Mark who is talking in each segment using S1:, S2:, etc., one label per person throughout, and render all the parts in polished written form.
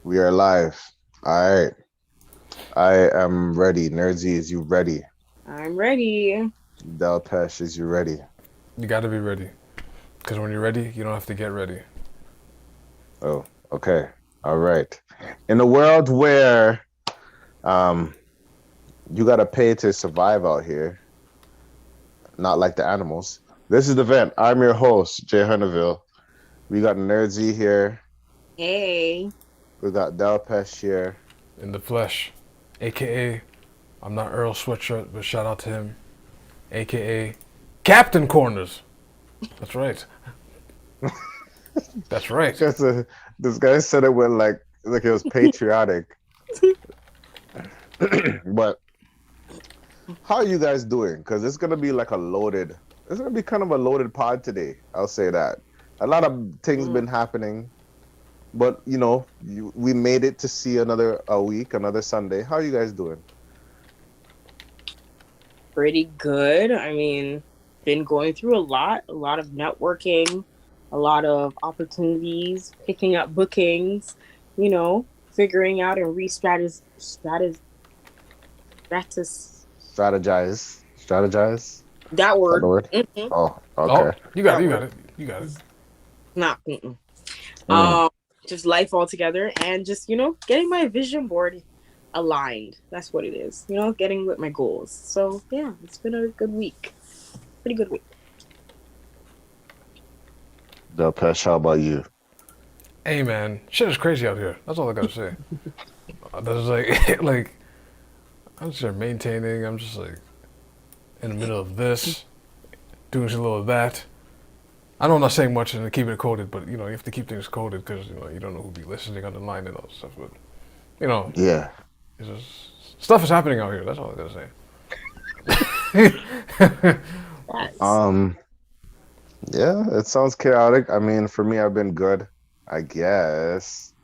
S1: We are live. All right. I am ready. Nerdsy, is you ready?
S2: I'm ready.
S1: Delpesh, is you ready?
S3: You got to be ready. Because when you're ready, you don't have to get ready.
S1: Oh, okay. All right. In a world where um you gotta pay to survive out here, not like the animals. This is the vent. I'm your host, Jay Hunterville. We got Nerdsy here.
S2: Hey.
S1: We got Delpesh here.
S3: In the flesh. AKA, I'm not Earl Sweatshirt, but shout out to him. AKA, Captain Corners. That's right. That's right.
S1: Just this guy said it with like it was patriotic. But how are you guys doing? Because it's gonna be like it's gonna be kind of a loaded pod today. I'll say that. A lot of things
S2: Mm,
S1: been happening, but we made it to see another a week, another Sunday. How are you guys doing?
S2: Pretty good. Been going through a lot of networking, a lot of opportunities, picking up bookings, figuring out and stratus
S1: Strategize. Is
S2: that
S1: that the
S2: word.
S1: word?
S2: Mm-hmm.
S1: Oh,
S3: Oh,
S1: okay.
S3: you got
S2: That
S3: it. You
S2: word.
S3: got it. You got it.
S2: Not mm-mm.
S1: Mm.
S2: Um just life altogether and just, getting my vision board aligned. That's what it is. Getting with my goals. So yeah, it's been a good week. Pretty good week.
S1: Delpesh, how about you?
S3: Hey, man. Shit is crazy out here. That's all I got to say. That's like, like, I'm just here maintaining. I'm just like in the middle of this, doing a little of that. I know I'm not saying much and keeping it coded, but you have to keep things coded because you don't know who'll be listening on the line and all that stuff. But you know,
S1: Yeah.
S3: it's just, stuff is happening out here. That's all I gotta say.
S2: Yes.
S1: Um. Yeah. It sounds chaotic. I mean, for me, I've been good. I guess.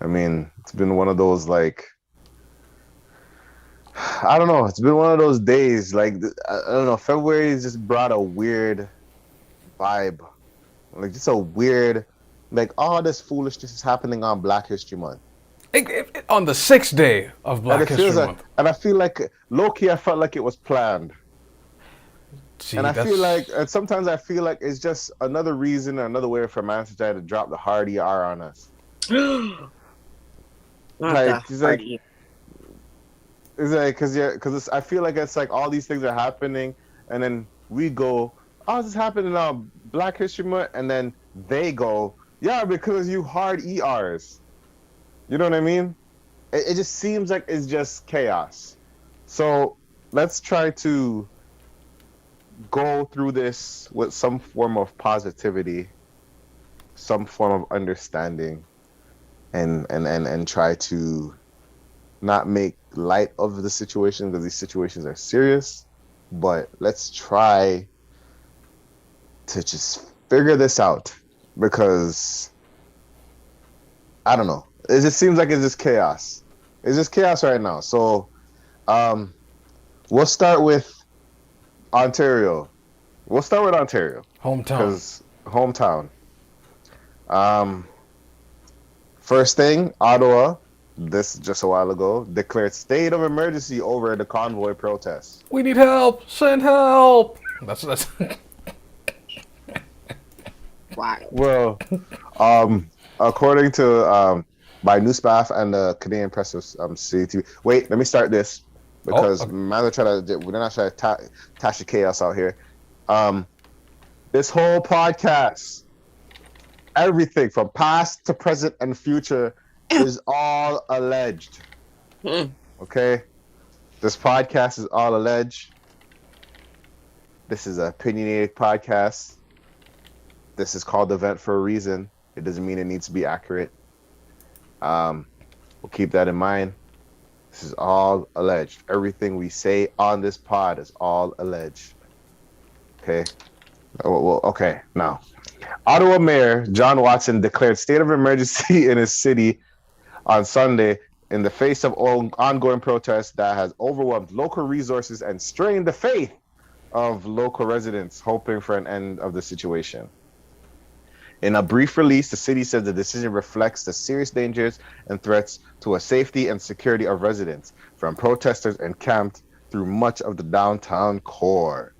S1: I mean, it's been one of those I don't know. It's been one of those days. I don't know. February has just brought a weird vibe. Like just a weird, like all this foolishness is happening on Black History Month,
S3: On the sixth day of
S1: and
S3: Black
S1: it feels
S3: History
S1: like,
S3: Month.
S1: and I feel like low key, I felt like it was planned, and
S3: See,
S1: I feel
S3: that's
S1: like, and sometimes I feel like it's just another reason, another way for man to try to drop the hard ER on us.
S2: Not
S1: Like
S2: that
S1: it's like
S2: party.
S1: it's like because I feel like it's like all these things are happening, and then we go, oh, this is happening on Black History Month, and then they go, yeah, because you hard ERs. You know what I mean? It just seems like it's just chaos. So let's try to go through this with some form of positivity, some form of understanding, and try to not make light of the situation because these situations are serious. But let's try to just figure this out because I don't know. It just seems like it's just chaos. It's just chaos right now. So um, we'll start with Ontario. We'll start with Ontario
S3: hometown.
S1: because hometown. Um, First thing, Ottawa, this just a while ago, declared state of emergency over the convoy protests.
S3: We need help. Send help. That's.
S2: Wild.
S1: Well, according to by Newspath and the Canadian Press of CTV. Wait, let me start this
S3: Oh,
S1: because man, we're not trying to tash the chaos out here. Um, this whole podcast, everything from past to present and future, is all alleged.
S2: Mm.
S1: Okay, this podcast is all alleged. This is an opinionated podcast. This is called the vent for a reason. It doesn't mean it needs to be accurate. Um, we'll keep that in mind. This is all alleged. Everything we say on this pod is all alleged. Okay. Well, okay. Now, Ottawa Mayor John Watson declared state of emergency in his city on Sunday in the face of ongoing protests that has overwhelmed local resources and strained the faith of local residents hoping for an end of the situation. In a brief release, the city said the decision reflects the serious dangers and threats to a safety and security of residents from protesters encamped through much of the downtown core.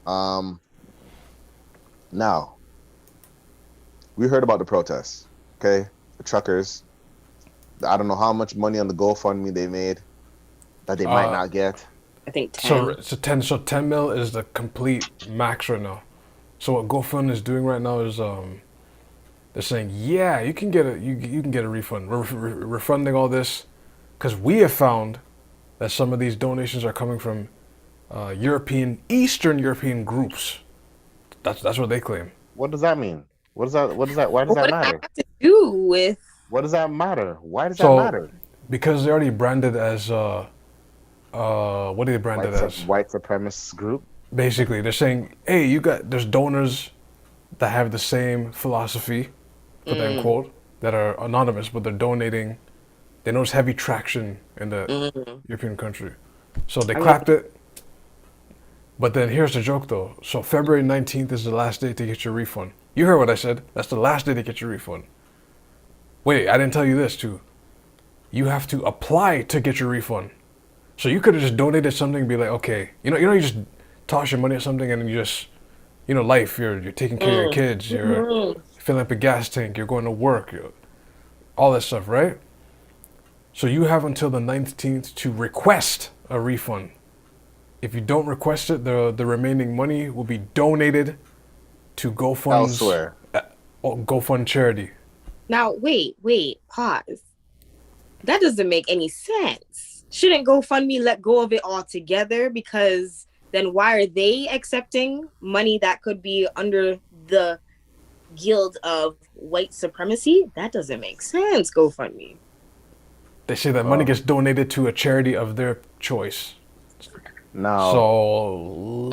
S1: Um, Now, we heard about the protests, okay? The truckers. I don't know how much money on the GoFundMe they made that they might
S3: Uh,
S1: not get.
S2: I think 10.
S3: so 10 mil is the complete max right now. So what GoFund is doing right now is they're saying, yeah, you can get you can get a refund. We're refunding all this because we have found that some of these donations are coming from Eastern European groups. That's what they claim.
S1: What does that mean? Why does
S2: What
S1: that
S2: does that
S1: matter?
S2: have to do with?
S1: What does that matter? Why does that
S3: So
S1: matter?
S3: because they're already branded as what are they branded as?
S1: White supremacist group?
S3: Basically, they're saying, hey, there's donors that have the same philosophy, quote unquote, that are anonymous, but they're donating. They notice heavy traction in the European country. So they clapped it. But then here's the joke though. So February 19th is the last day to get your refund. You heard what I said. That's the last day to get your refund. Wait, I didn't tell you this too. You have to apply to get your refund. So you could have just donated something and be like, okay, you just toss your money at something and then you just, life, you're taking care of your kids, you're filling up a gas tank, you're going to work, all that stuff, right? So you have until the 19th to request a refund. If you don't request it, the remaining money will be donated to
S1: Elsewhere.
S3: GoFund charity.
S2: Now, wait, pause. That doesn't make any sense. Shouldn't GoFundMe let go of it altogether? Because then why are they accepting money that could be under the guild of white supremacy? That doesn't make sense, GoFundMe.
S3: They say that money gets donated to a charity of their choice.
S1: Now,
S3: So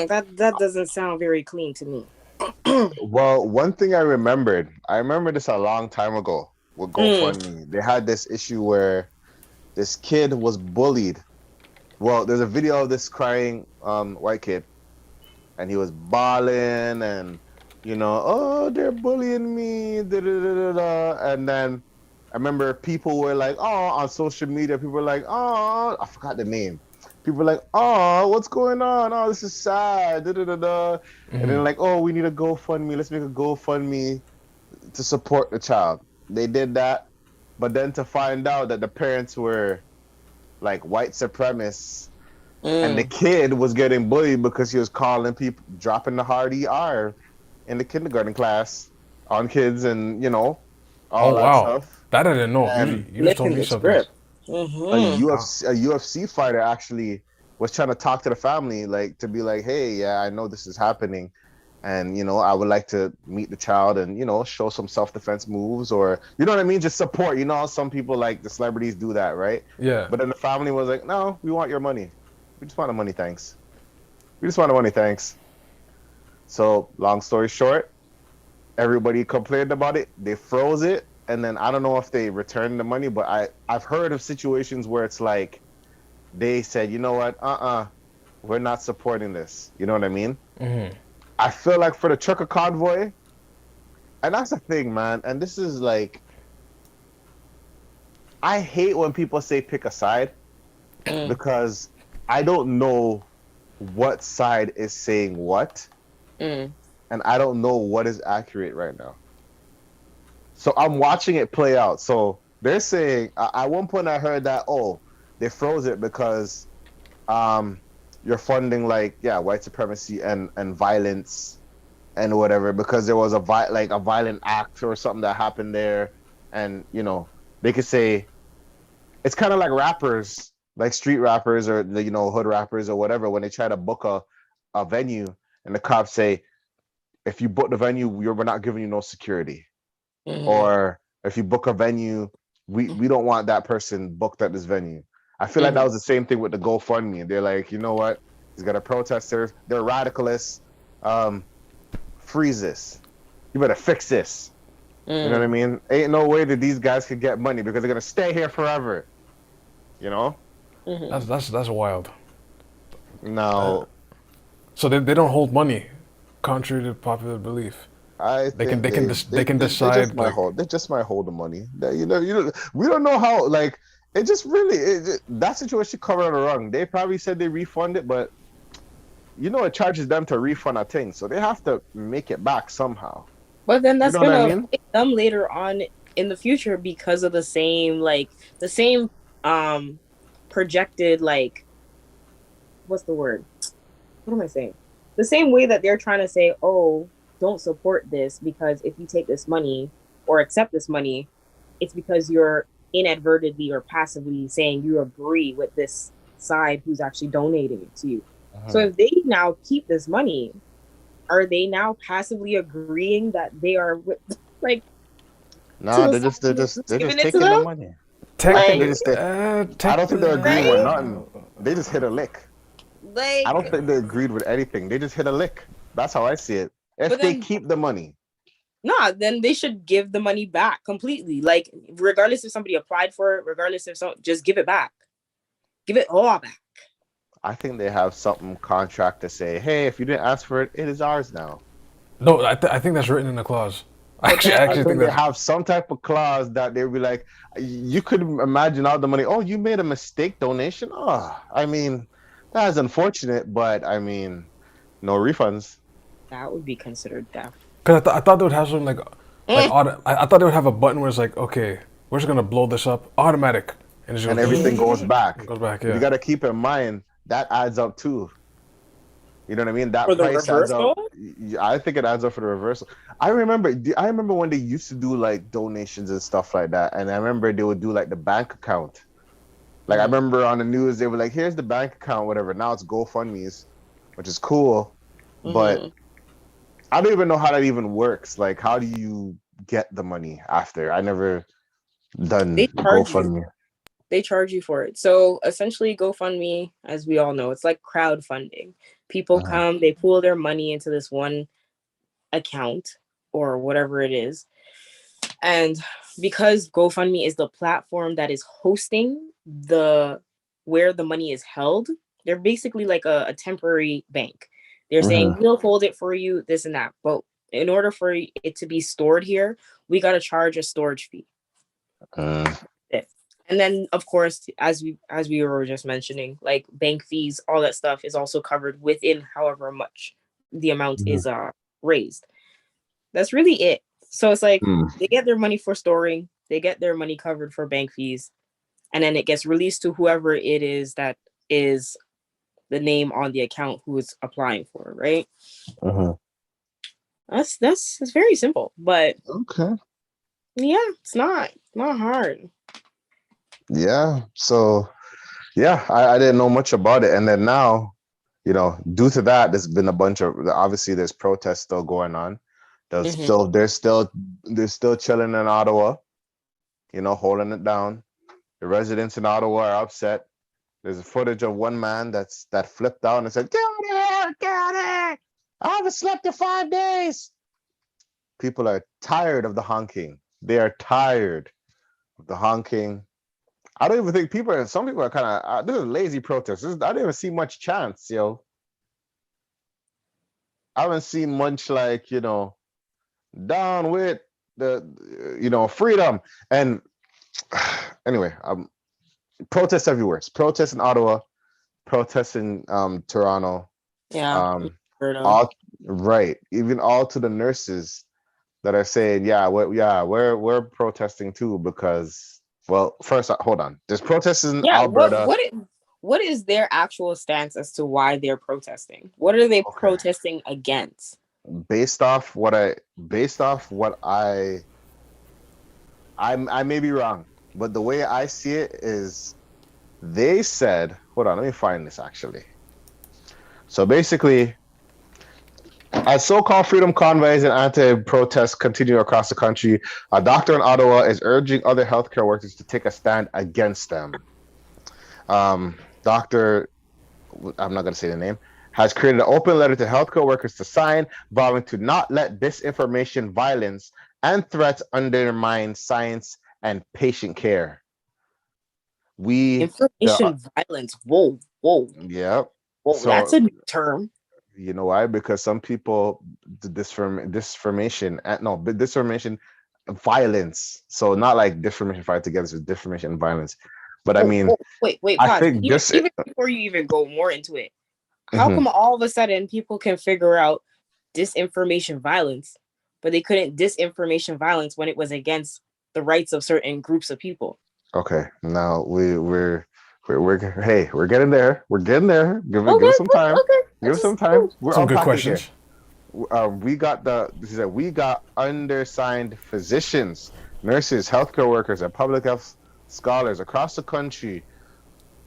S2: that doesn't sound very clean to me.
S1: well, one thing I remember this a long time ago with GoFundMe. They had this issue where this kid was bullied. Well, there's a video of this crying white kid, and he was bawling and, oh, they're bullying me, da, da, da, da, da. And then I remember people were like, oh, on social media, people were like, oh, I forgot the name. People were like, oh, what's going on? Oh, this is sad, da, da, da, da. And then like, oh, we need a GoFundMe. Let's make a GoFundMe to support the child. They did that, but then to find out that the parents were like white supremacists, and the kid was getting bullied because he was calling people, dropping the hard ER in the kindergarten class on kids, and all that stuff.
S3: That I didn't know.
S1: And
S3: You just told me something.
S1: A UFC fighter actually was trying to talk to the family, like to be like, hey, yeah, I know this is happening, and I would like to meet the child and show some self-defense moves, or what I mean, just support. Some people, like the celebrities, do that, right?
S3: Yeah.
S1: But then the family was like, no, we want your money. We just want the money, thanks. We just want the money, thanks. So long story short, everybody complained about it. They froze it, and then I don't know if they returned the money, but I've heard of situations where it's like they said, you know what, we're not supporting this. You know what I mean?
S3: Mm-hmm.
S1: I feel like for the trucker convoy, and that's the thing, man. And this is like, I hate when people say pick a side, because I don't know what side is saying what, and I don't know what is accurate right now. So I'm watching it play out. So they're saying, at one point I heard that, they froze it because you're funding white supremacy and violence and whatever, because there was a violent act or something that happened there, and they could say it's kind of like rappers, like street rappers or the hood rappers or whatever, when they try to book a venue and the cops say, if you book the venue, we're not giving you no security. Or if you book a venue, we don't want that person booked at this venue. I feel like that was the same thing with the GoFundMe. They're like, you know what? He's got a protester. They're radicalists. Freeze this. You better fix this. You know what I mean? Ain't no way that these guys could get money because they're gonna stay here forever.
S3: That's wild.
S1: No.
S3: So they don't hold money. contrary to popular belief.
S1: I think
S3: They can decide like
S1: they just might hold the money. We don't know how, like, it just really that situation covered it wrong. They probably said they refund it, but it charges them to refund a thing, so they have to make it back somehow.
S2: But then
S1: You
S2: that's
S1: know what I
S2: gonna
S1: mean?
S2: affect them later on in the future because of the same projected, like, what's the word? What am I saying? The same way that they're trying to say, oh, don't support this because if you take this money or accept this money, it's because you're inadvertently or passively saying you agree with this side who's actually donating it to you. So if they now keep this money, are they now passively agreeing that they are with, like, to
S1: No,
S2: the
S1: they're
S2: side
S1: just they're
S2: who's
S1: just they're just
S2: giving it to
S1: taking the
S2: them?
S1: money. I think
S2: Like,
S1: they just I don't think they're agreeing with
S2: right?
S1: nothing. They just hit a lick. I
S2: Like,
S1: don't think they agreed with anything. They just hit a lick. That's how I see it. If
S2: but
S1: they
S2: then,
S1: keep the money.
S2: nah, then they should give the money back completely. Like, regardless if somebody applied for it, regardless if just give it back. Give it all back.
S1: I think they have something contract to say, hey, if you didn't ask for it, it is ours now.
S3: no. I think that's written in the clause.
S2: But
S3: I
S1: I
S3: actually think
S1: think they
S3: that's
S1: have some type of clause that they'll be like, you could imagine all the money. Oh, you made a mistake donation? Oh, I mean, that is unfortunate, but I mean, no refunds.
S2: that would be considered theft.
S3: because I thought they would have something
S2: Mm,
S3: I thought they would have a button where it's like, okay, we're just gonna blow this up, automatic, and it just
S1: And
S3: goes,
S1: everything goes
S3: it
S1: back.
S3: goes back.
S1: But you
S3: Yeah.
S1: got to keep in mind that adds up too. You know what I mean? That
S2: for the
S1: price adds up.
S2: reversal?
S1: I think it adds up for the reversal. I remember when they used to do like donations and stuff like that, and I remember they would do like the bank account. Like I remember on the news they were like, "Here's the bank account, whatever." Now it's GoFundMe's, which is cool, but
S2: Mm-hmm.
S1: I don't even know how that even works. Like, how do you get the money after? I never done
S2: They charge you.
S1: GoFundMe.
S2: They charge you for it. So essentially, GoFundMe, as we all know, it's like crowdfunding. People
S1: Uh-huh.
S2: come, they pool their money into this one account or whatever it is. And because GoFundMe is the platform that is hosting the where the money is held, they're basically like a temporary bank. They're saying
S1: Mm-hmm.
S2: we'll hold it for you, this and that. But in order for it to be stored here, we got to charge a storage fee. It. And then, of course, as we were just mentioning, like bank fees, all that stuff is also covered within however much the amount is raised. That's really it. So it's like
S1: Mm-hmm.
S2: they get their money for storing, they get their money covered for bank fees, and then it gets released to whoever it is that is the name on the account who is applying for it, right?
S1: Mm-hmm.
S2: That's it's very simple, but
S1: Okay.
S2: yeah, it's not hard.
S1: Yeah. So yeah, I didn't know much about it, and then now, due to that, there's been a bunch of obviously there's protests still going on. There's
S2: Mhm.
S1: still there's still chilling in Ottawa, holding it down. The residents in Ottawa are upset. There's a footage of one man that flipped out and said, "Get out of here! Get out of here! I haven't slept in 5 days." People are tired of the honking. They are tired of the honking. I don't even think some people are kind of, this is lazy protest. I don't even see much chance, yo. I haven't seen much like, down with freedom. And anyway, protests everywhere. It's protests in Ottawa, protests in Toronto.
S2: Yeah.
S1: Um,
S2: Alberta.
S1: all right, even all to the nurses that are saying, yeah, we're protesting too because, well, first, hold on. There's protests in
S2: Yeah,
S1: Alberta.
S2: what is their actual stance as to why they're protesting? What are they
S1: Okay.
S2: protesting against?
S1: Based off what I may be wrong, but the way I see it is they said, hold on, let me find this actually. So basically, as so-called freedom convoys and anti-protests continue across the country, a doctor in Ottawa is urging other healthcare workers to take a stand against them. Doctor, I'm not going to say the name, has created an open letter to healthcare workers to sign, vowing to not let disinformation, violence, and threats undermine science and patient care.
S2: Information violence. Whoa.
S1: Yeah.
S2: Whoa, that's
S1: So
S2: a new term.
S1: You know why? Because some people disformation violence. So not like disformation fight together, so disformation and violence. But I
S2: Oh,
S1: mean,
S2: oh, wait,
S1: I
S2: pause.
S1: think
S2: Even
S1: this.
S2: even before you even go more into it, how
S1: Mhm.
S2: come all of a sudden people can figure out disinformation violence, but they couldn't disinformation violence when it was against the rights of certain groups of people?
S1: Okay, now we're getting there. We're getting there. Give
S2: Okay,
S1: us some time.
S2: okay. I
S1: Give us
S2: just
S1: some time. We're
S3: Some good
S1: unpacking here.
S3: questions.
S1: We got we got undersigned physicians, nurses, healthcare workers, and public health scholars across the country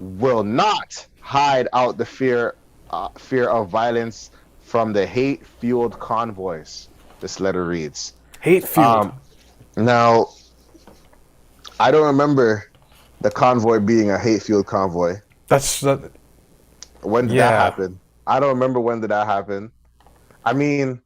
S1: will not hide out the fear of violence from the hate-fueled convoys. This letter reads.
S3: Hate fueled.
S1: Um, Now, I don't remember the convoy being a hate-fueled convoy.
S3: That's that.
S1: When did that
S3: Yeah.
S1: happen? I don't remember when did that happen. I mean,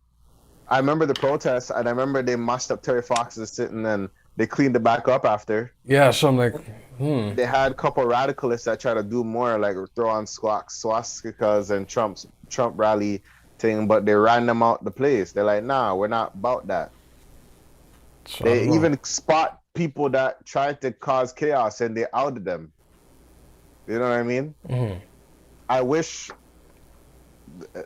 S1: I remember the protests, and I remember they mushed up Terry Fox's sitting, and they cleaned it back up after.
S3: Yeah. So I'm like,
S1: They had a couple of radicalists that try to do more, like throw on swastikas and Trump rally thing, but they ran them out the place. They're like, nah, we're not about that.
S3: so I
S1: They
S3: don't know.
S1: even spot people that tried to cause chaos, and they outed them. You know what I mean?
S3: Mhm.
S1: I wish,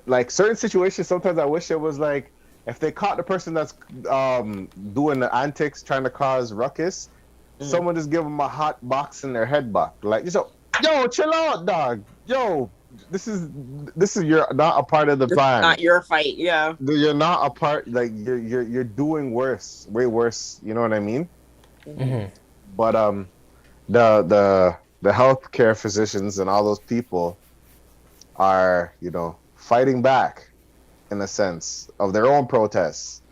S1: like certain situations, sometimes I wish it was like if they caught the person that's doing the antics, trying to cause ruckus,
S2: Mhm.
S1: someone just give them a hot box in their head buck. Like, so, yo, chill out, dog. Yo, this is you're not a part of the
S2: This is
S1: plan.
S2: not your fight. Yeah.
S1: You're not a part. Like you're doing worse, way worse. You know what I mean?
S2: Mhm.
S1: But the healthcare physicians and all those people are fighting back in a sense of their own protests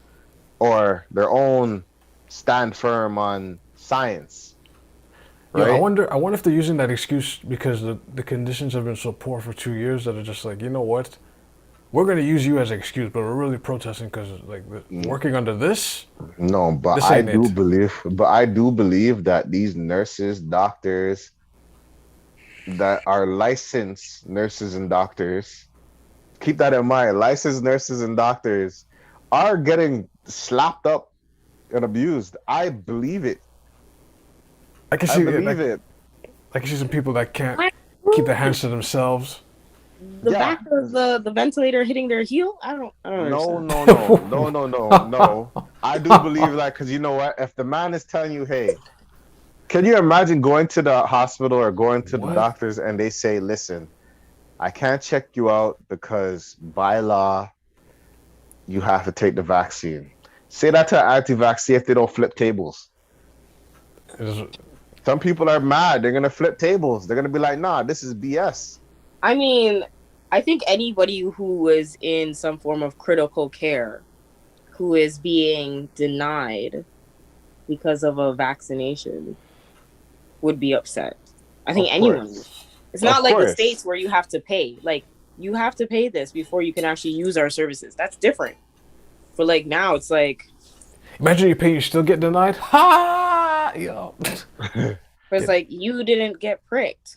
S1: or their own stand firm on science,
S3: Yo, I
S1: right?
S3: wonder. I wonder if they're using that excuse because the conditions have been so poor for 2 years that they're just like, you know what? We're gonna use you as an excuse, but we're really protesting because like
S1: Mm,
S3: working under this,
S1: No, but
S3: this ain't it.
S1: I do believe that these nurses, doctors that are licensed nurses and doctors, keep that in mind, licensed nurses and doctors are getting slapped up and abused. I believe it.
S3: I can
S1: I
S3: see
S1: believe
S3: like
S1: it.
S3: I can see some people that can't
S2: What?
S3: keep their hands to themselves.
S2: The
S1: Yeah.
S2: back of the ventilator hitting their heel? I don't
S1: No,
S2: understand.
S1: no, no, no, no, no, no. I do believe that because you know what? If the man is telling you, hey, can you imagine going to the hospital or going to the
S3: What?
S1: doctors and they say, listen, I can't check you out because by law, you have to take the vaccine. Say that to an anti-vax, see if they don't flip tables.
S3: Is-
S1: Some people are mad. They're going to flip tables. They're going to be like, nah, this is BS.
S2: I mean, I think anybody who is in some form of critical care who is being denied because of a vaccination would be upset. I think
S1: Of
S2: anyone would.
S1: course.
S2: It's
S1: Of
S2: not like the
S1: course.
S2: states where you have to pay. Like you have to pay this before you can actually use our services. That's different. But like now it's like
S3: Imagine you pay, you still get denied. Ha! Yo.
S2: it's
S3: Get,
S2: like you didn't get pricked.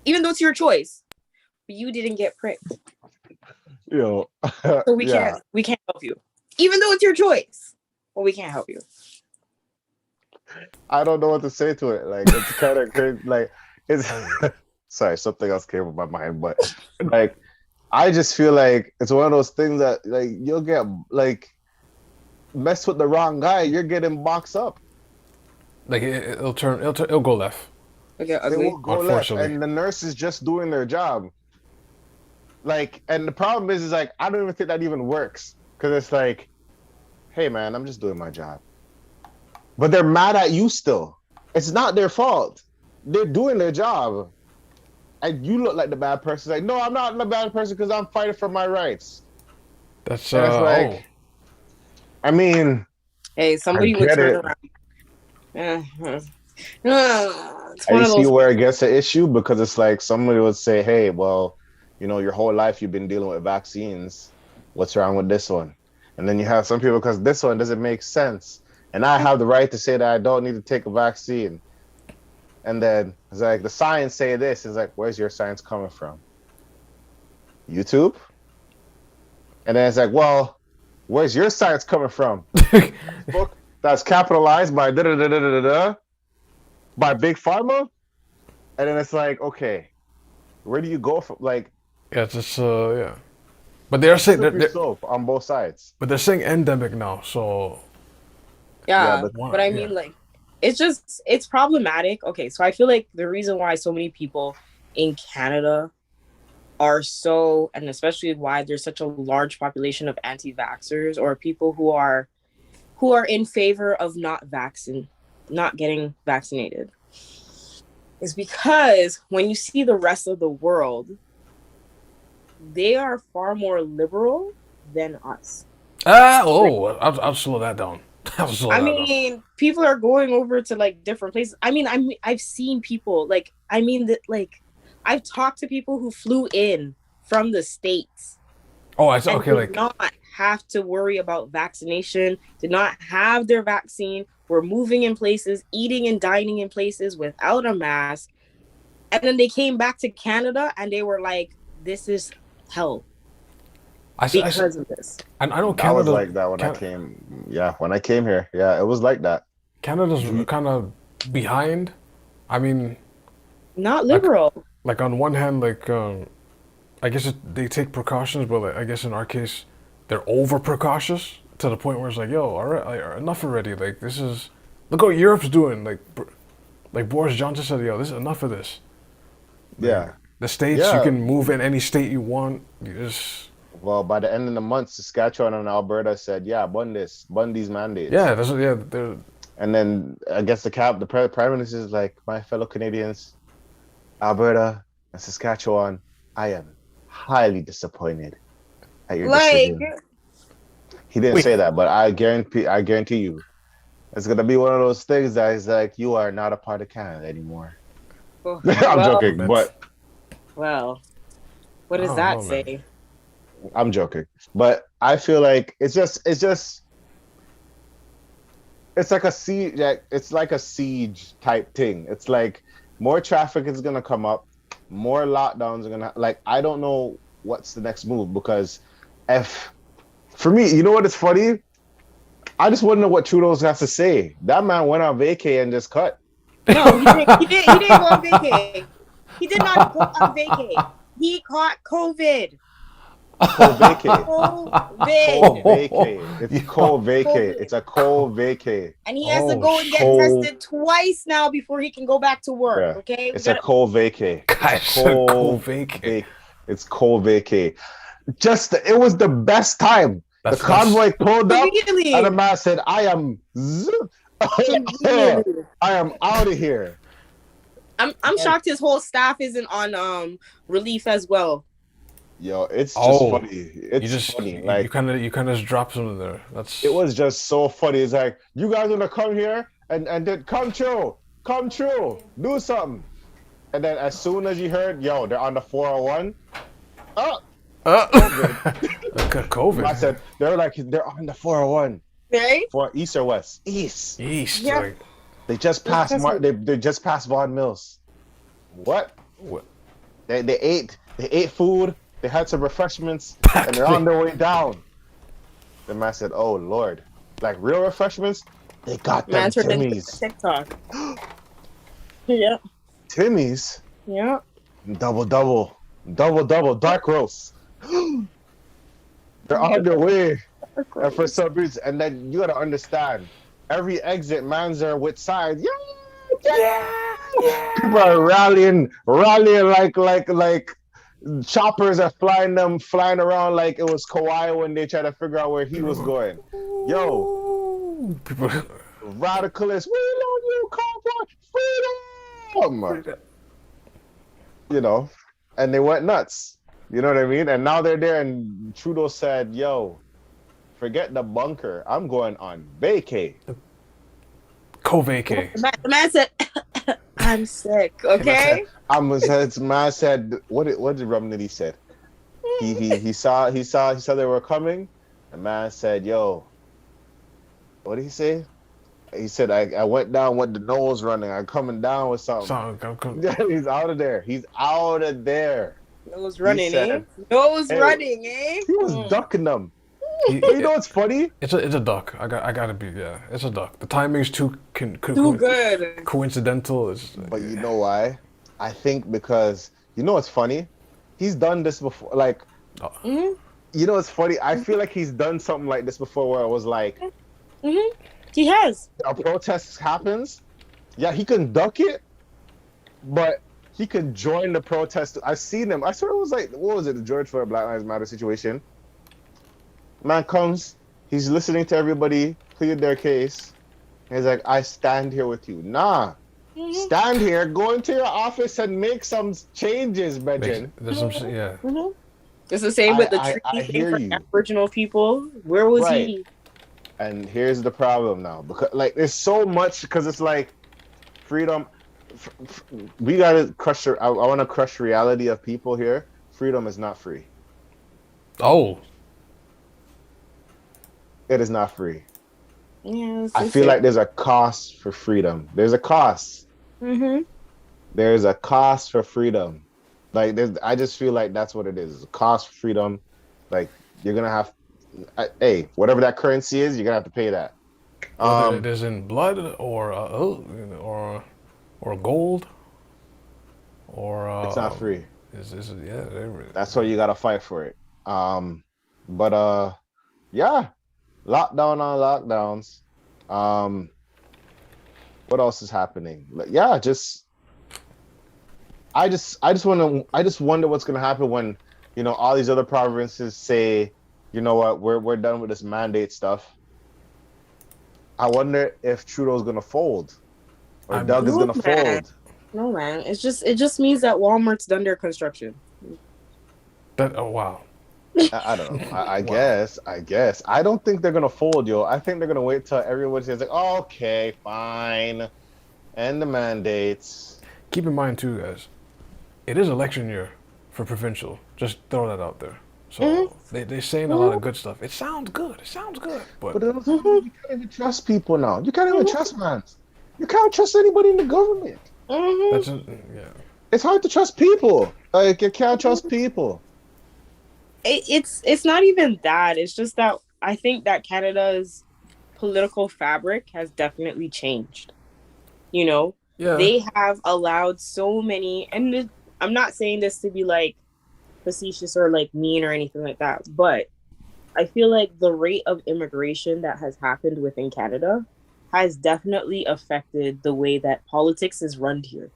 S2: Even though it's your choice, but you didn't get pricked.
S1: Yo,
S2: So
S1: yeah.
S2: we can't help you. Even though it's your choice. Well, we can't help you.
S1: I don't know what to say to it. Like it's kind of crazy. Like it's sorry, something else came up my mind, but like I just feel like it's one of those things that like you'll get like mess with the wrong guy, you're getting boxed up.
S3: like it'll go left.
S2: Okay,
S1: It
S2: ugly.
S1: will go left,
S3: Unfortunately,
S1: and the nurse is just doing their job. Like, and the problem is like I don't even think that even works because it's like, hey man, I'm just doing my job, but they're mad at you still. It's not their fault. They're doing their job. And you look like the bad person. Like, no, I'm not the bad person because I'm fighting for my rights.
S3: that's
S1: And it's
S3: oh.
S1: like, I mean,
S2: Hey,
S1: I
S2: somebody would
S1: get
S2: turn
S1: it.
S2: around. It's one
S1: I
S2: of
S1: see
S2: those.
S1: where it gets an issue because it's like somebody would say, hey, well, your whole life you've been dealing with vaccines. What's wrong with this one? And then you have some people because this one doesn't make sense. And I have the right to say that I don't need to take a vaccine. And then it's like the science say this. It's like, where's your science coming from? YouTube? And then it's like, well, where's your science coming from? Book that's capitalized by da da da da da da by big pharma, and then it's like, okay, where do you go from? Like,
S3: Yeah, it's just yeah. But they're saying
S1: slippery slope on both sides.
S3: but they're saying endemic now. So
S1: Yeah,
S2: Yeah,
S1: but
S2: but I
S3: yeah.
S2: mean, like, it's problematic. Okay, so I feel like the reason why so many people in Canada are so, and especially why there's such a large population of anti-vaxxers or people who are in favor of not getting vaccinated, is because when you see the rest of the world, they are far more liberal than us.
S3: I'll slow that down. I'll slow
S2: I
S3: that down.
S2: mean, people are going over to like different places. I mean, I've seen people like I mean that like I've talked to people who flew in from the States
S3: Oh, I saw,
S2: and
S3: okay,
S2: did
S3: like
S2: not have to worry about vaccination, did not have their vaccine, were moving in places, eating and dining in places without a mask. And then they came back to Canada and they were like, this is hell because of this.
S3: I know
S1: I was
S3: Canada.
S1: like that when I came. Yeah, when I came here, yeah, it was like that.
S3: Canada's kind of behind. I mean,
S2: Not
S3: like
S2: liberal.
S3: like on one hand, like I guess they take precautions, but like, I guess in our case, they're over precautious to the point where it's like, yo, all right, like, enough already. Like this is look what Europe's doing. Like Boris Johnson said, yo, this is enough of this. Like
S1: Yeah,
S3: the states, you
S1: yeah.
S3: can move in any state you want. You just
S1: Well, by the end of the month, Saskatchewan and Alberta said, yeah, bun these mandates.
S3: yeah, that's yeah. They're
S1: And then I guess the prime minister is like, my fellow Canadians, Alberta and Saskatchewan, I am highly disappointed at your
S2: Like,
S1: decision. He didn't
S3: wait.
S1: say that, but I guarantee you, it's gonna be one of those things that is like, you are not a part of Canada anymore. I'm
S2: well,
S1: joking, but
S2: well, what
S3: I
S2: does
S3: don't know,
S2: that
S3: man.
S2: say?
S1: I'm joking. But I feel like it's like a siege. It's like a siege type thing. It's like more traffic is gonna come up, more lockdowns are gonna like. I don't know what's the next move because if for me, you know what is funny? I just want to know what Trudeau has to say. That man went on vacay and just cut.
S2: No, he didn't. He didn't go on vacay. He did not go on vacay. He caught COVID.
S1: Cold vacay. Cold
S2: COVID.
S1: vacay. It's cold vacay.
S2: COVID.
S1: It's a cold vacay.
S2: And he has to
S3: Oh,
S2: go and get
S1: Cold.
S2: tested twice now before he can go back to work.
S1: Yeah.
S2: Okay,
S1: It's a cold vacay.
S3: Guys,
S1: It's a cold
S3: vacay.
S1: It's cold vacay. It was the best time. The
S3: That's
S1: convoy pulled up,
S2: Really?
S1: and the man said, "I am, I am out of here."
S2: I'm shocked his whole staff isn't on relief as well.
S1: Yo, it's just
S3: Oh,
S1: funny. It's
S3: you just
S1: funny.
S3: you
S1: Like
S3: kind of just drop something there. That's
S1: it was just so funny. It's like you guys wanna come here and then come true, do something. And then as soon as you heard, yo, they're on the 401. Oh,
S3: COVID.
S1: I said they're on the 401.
S2: Right?
S1: For east or west? East.
S3: East.
S2: Yeah.
S3: Like,
S1: They just passed they just passed Vaughan Mills. What?
S3: what?
S1: They ate food, they had some refreshments, and they're on their way down. The man said, "Oh Lord, like real refreshments? They got them
S2: Man turned into
S1: Timmy's.
S2: TikTok. Yeah.
S1: Timmy's
S2: Yeah.
S1: double, dark roast. They're on their way, and for some reason, and then you gotta understand, every exit, man's there with signs. Yeah. People are rallying like choppers are flying around like it was Kawhi when they tried to figure out where he was going. Yo,
S3: People.
S1: radicalists, we love you, cowboy, freedom. You know, and they went nuts. You know what I mean? And now they're there, and Trudeau said, "Yo, forget the bunker. I'm going on vacay."
S3: Co-vacay.
S2: The man said, "I'm sick." Okay.
S1: Man said, what did Romney said? He saw they were coming. The man said, "Yo, what did he say?" He said, "I went down with the nose running. I'm coming down with something." Yeah, he's out of there. He's out of there.
S2: Nose
S1: He
S2: running, eh?
S1: said,
S2: Nose
S1: "Hey,
S2: running, eh?
S1: he was ducking them."
S3: He,
S1: But you know what's funny?
S3: it's a duck. I gotta be, yeah. It's a duck. The timing's too
S2: Too good.
S3: coincidental. It's
S1: But you know why? I think because you know what's funny? He's done this before. Like,
S2: Hmm.
S1: you know what's funny? I feel like he's done something like this before, where it was like
S2: Hmm. He has.
S1: a protest happens. Yeah, he can duck it, but he can join the protest. I've seen him. I swear it was like, what was it? The George Floyd Black Lives Matter situation. Man comes, he's listening to everybody plead their case. And he's like, I stand here with you. Nah,
S2: Hmm.
S1: stand here, go into your office and make some changes, Bridget.
S3: there's some, yeah.
S2: Hmm. It's the same with the
S1: I
S2: tree thing
S1: hear
S2: for
S1: you.
S2: Aboriginal people. Where was
S1: Right.
S2: he?
S1: And here's the problem now. Because like there's so much, because it's like freedom. We gotta crush I want to crush reality of people here. Freedom is not free.
S3: Oh,
S1: It is not free.
S2: Yeah,
S1: I feel like there's a cost for freedom. There's a cost.
S2: Mm-hmm.
S1: There's a cost for freedom. Like I just feel like that's what it is. It's a cost for freedom. Like you're gonna have, hey, whatever that currency is, you're gonna have to pay that.
S3: whether it is in blood or gold or
S1: It's not free.
S3: is yeah.
S1: That's why you gotta fight for it. But yeah, lockdown on lockdowns. What else is happening? Like, yeah, I just wonder what's gonna happen when, all these other provinces say, you know what, we're done with this mandate stuff. I wonder if Trudeau's gonna fold or Doug is gonna fold.
S2: No, man. It just means that Walmart's done their construction.
S3: Oh wow.
S1: I don't know. I guess. I don't think they're gonna fold, yo. I think they're gonna wait till everyone says like, oh, okay, fine, and the mandates.
S3: Keep in mind too, guys. It is election year for provincial. Just throw that out there. So they're saying a lot of good stuff. It sounds good. But
S1: you can't even trust people now. You can't even trust man. You can't trust anybody in the government.
S3: that's yeah.
S1: It's hard to trust people. Like you can't trust people.
S2: It's not even that. It's just that I think that Canada's political fabric has definitely changed.
S3: Yeah.
S2: They have allowed so many, and I'm not saying this to be like facetious or like mean or anything like that, but I feel like the rate of immigration that has happened within Canada has definitely affected the way that politics is run here.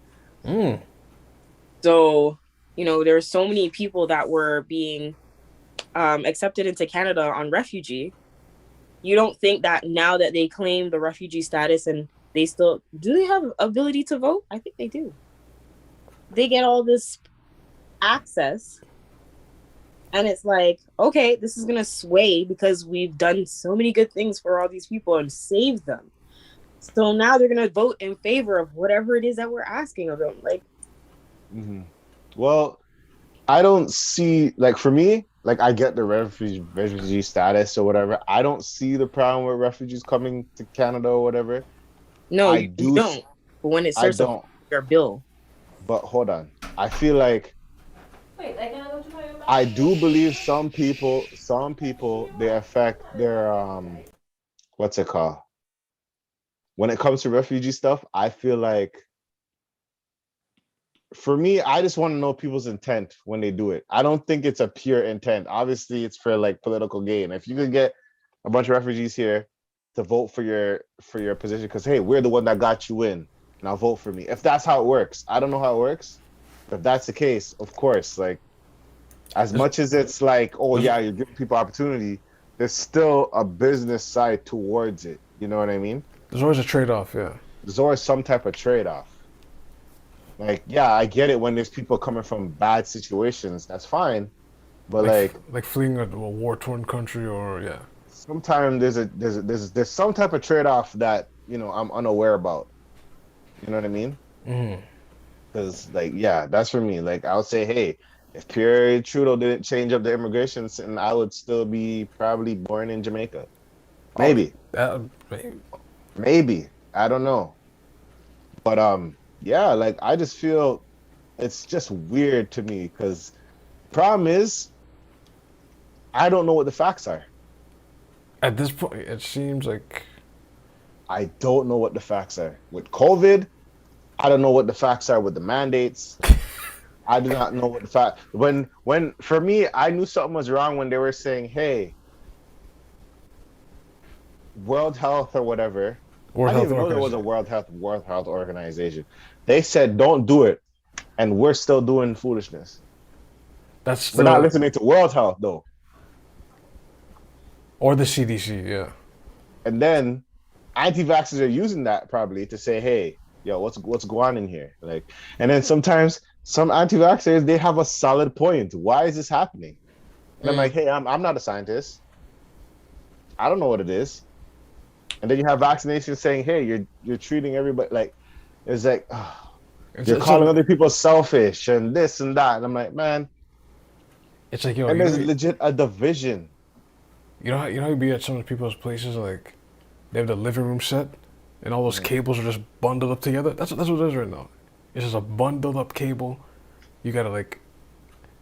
S2: So, there's so many people that were being accepted into Canada on refugee. You don't think that now that they claim the refugee status and they have ability to vote? I think they do. They get all this access, and it's like, okay, this is gonna sway because we've done so many good things for all these people and saved them. So now they're gonna vote in favor of whatever it is that we're asking of them. Like,
S1: well, I don't see, like, for me, like, I get the refugee status or whatever. I don't see the problem with refugees coming to Canada or whatever.
S2: no, you don't. But when it starts to your bill.
S1: But hold on. I feel like I do believe some people, they affect their what's it called? When it comes to refugee stuff, I feel like for me, I just want to know people's intent when they do it. I don't think it's a pure intent. Obviously, it's for like political gain. If you could get a bunch of refugees here to vote for your position, because hey, we're the one that got you in. Now vote for me. If that's how it works, I don't know how it works. But if that's the case, of course, like as much as it's like, oh yeah, you're giving people opportunity, there's still a business side towards it. You know what I mean?
S3: There's always a trade-off, yeah.
S1: There's always some type of trade-off. Like, yeah, I get it when there's people coming from bad situations. That's fine, but
S3: like fleeing a war-torn country, or yeah.
S1: Sometimes there's some type of trade-off that I'm unaware about. You know what I mean? Because that's for me. Like I would say, hey, if Pierre Trudeau didn't change up the immigration system, I would still be probably born in Jamaica. Maybe. Maybe. I don't know. But yeah, like I just feel it's just weird to me because Problem is, I don't know what the facts are.
S3: At this point, it seems like
S1: I don't know what the facts are. With COVID, I don't know what the facts are with the mandates. I do not know what the fact. When for me, I knew something was wrong when they were saying, "Hey, World Health or whatever."
S3: World
S1: I
S3: Health
S1: didn't even know there was a
S3: Organization.
S1: World Health Organization. They said, "Don't do it," and we're still doing foolishness.
S3: That's
S1: We're not
S3: the
S1: listening to World Health though.
S3: or the CDC, yeah.
S1: And then anti-vaxxers are using that probably to say, "Hey, yo, what's going on in here?" Like, and then sometimes some anti-vaxxers they have a solid point. Why is this happening? And I'm like, "Hey, I'm not a scientist. I don't know what it is." And then you have vaccinations saying, "Hey, you're treating everybody like it's like you're calling other people selfish and this and that." And I'm like, man,
S3: it's like, yo,
S1: and there's legit a division.
S3: you know how you be at some of people's places, like they have the living room set, and all those cables are just bundled up together. That's what it is right now. It's just a bundled up cable. You gotta like,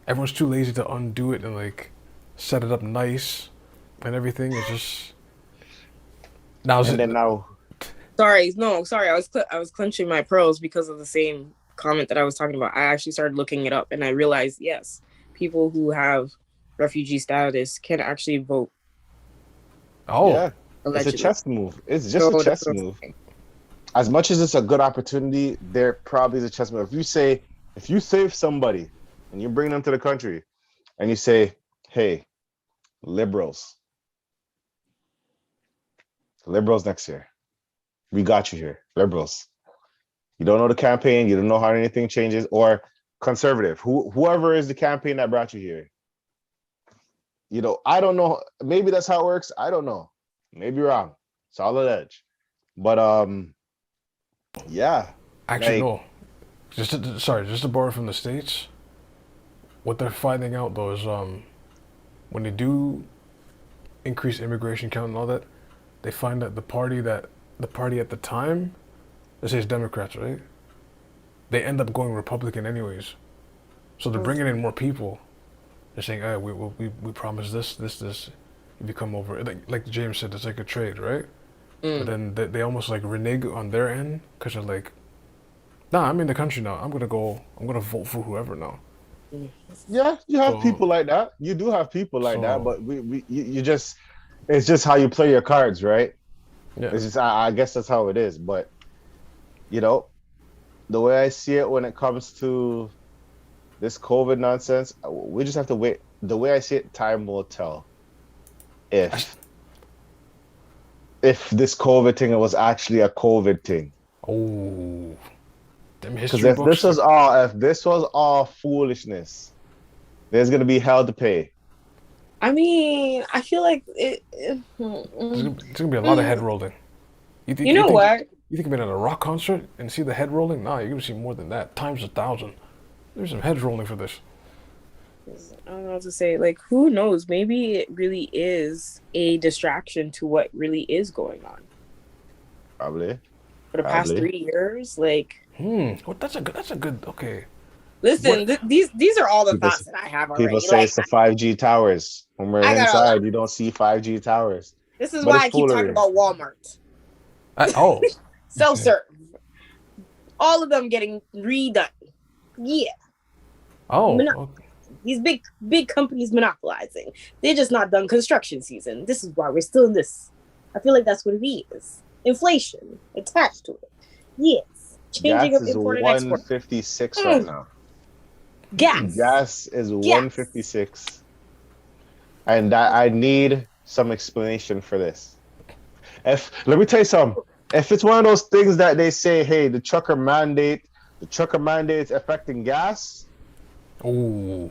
S3: everyone's too lazy to undo it and like set it up nice and everything. It's just now.
S2: Sorry. I was clenching my pearls because of the same comment that I was talking about. I actually started looking it up, and I realized, yes, people who have refugee status can actually vote.
S3: Oh,
S1: yeah, allegedly. It's a chess move. It's just a chess move. As much as it's a good opportunity, there probably is a chess move. If you save somebody and you bring them to the country, and you say, "Hey, liberals next year, we got you here, liberals. You don't know the campaign, you don't know how anything changes, or conservative, whoever is the campaign that brought you here. You know, I don't know. Maybe that's how it works. I don't know. Maybe wrong. Solid edge. But yeah.
S3: actually no. Just to borrow from the States. What they're finding out though is when they do increase immigration count and all that, they find that the party at the time, let's say it's Democrats, right? They end up going Republican anyways. So they're bringing in more people. They're saying, "Hey, we promise this. If you come over," like James said, it's like a trade, right? But then they almost like renege on their end because they're like, "Nah, I'm in the country now. I'm gonna vote for whoever now."
S1: Yeah, you have people like that. You do have people like that, but it's just how you play your cards, right?
S3: Yeah.
S1: It's just I guess that's how it is. But you know, the way I see it when it comes to this COVID nonsense, we just have to wait. The way I see it, time will tell if this COVID thing was actually a COVID thing.
S3: Oh,
S1: because if this was all foolishness, there's gonna be hell to pay.
S2: I mean, I feel like it's
S3: gonna be a lot of head rolling. You think you've been at a rock concert and see the head rolling? Nah, you're gonna see more than that, times 1,000. There's some heads rolling for this.
S2: I don't know what to say. Like, who knows? Maybe it really is a distraction to what really is going on.
S1: Probably.
S2: For the past 3 years, like.
S3: Well, that's a good. Okay.
S2: Listen, these are all the thoughts that I have already.
S1: People say it's the 5G towers. When we're inside, you don't see 5G towers.
S2: This is why I keep talking about Walmart. Self-serve. All of them getting redone. Yeah.
S3: Okay.
S2: These big companies monopolizing. They're just not done construction season. This is why we're still in this. I feel like that's what it is. Inflation attached to it. Yes. Changing of import and export.
S1: 156 right now.
S2: Gas
S1: is 156. And I need some explanation for this. Let me tell you something. If it's one of those things that they say, hey, the trucker mandate's affecting gas.
S3: Oh,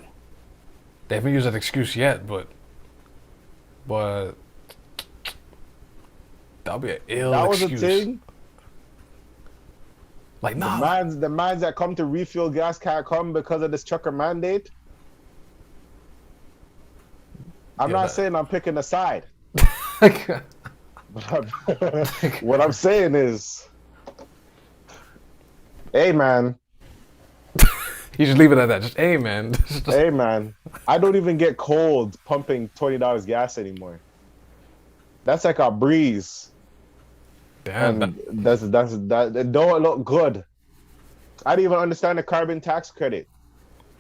S3: they haven't used that excuse yet, but that'll be an ill excuse. That was a thing. Like, nah.
S1: The mans that come to refuel gas can't come because of this trucker mandate. I'm not saying I'm picking a side. What I'm saying is, hey man,
S3: You just leave it at that. Just, hey, man.
S1: Hey man, I don't even get cold pumping $20 gas anymore. That's like a breeze,
S3: Damn.
S1: and that it don't look good. I don't even understand the carbon tax credit.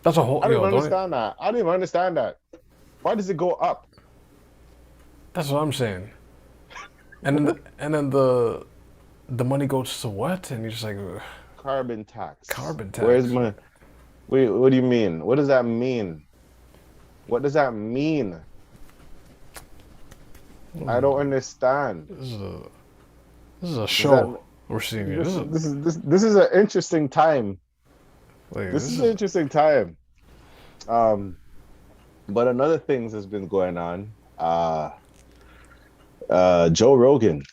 S3: That's a whole,
S1: I don't even
S3: yo, don't it?
S1: understand that. I don't even understand that. Why does it go up?
S3: That's what I'm saying. And then the money goes to what? And you're just like, ugh,
S1: Carbon tax.
S3: carbon
S1: Where's
S3: tax.
S1: my? Wait, what do you mean? What does that mean? What does that mean? I don't understand.
S3: This is a
S1: Does that,
S3: show we're seeing here.
S1: this is an interesting time.
S3: Like,
S1: This is an interesting time. But another things has been going on. Joe Rogan,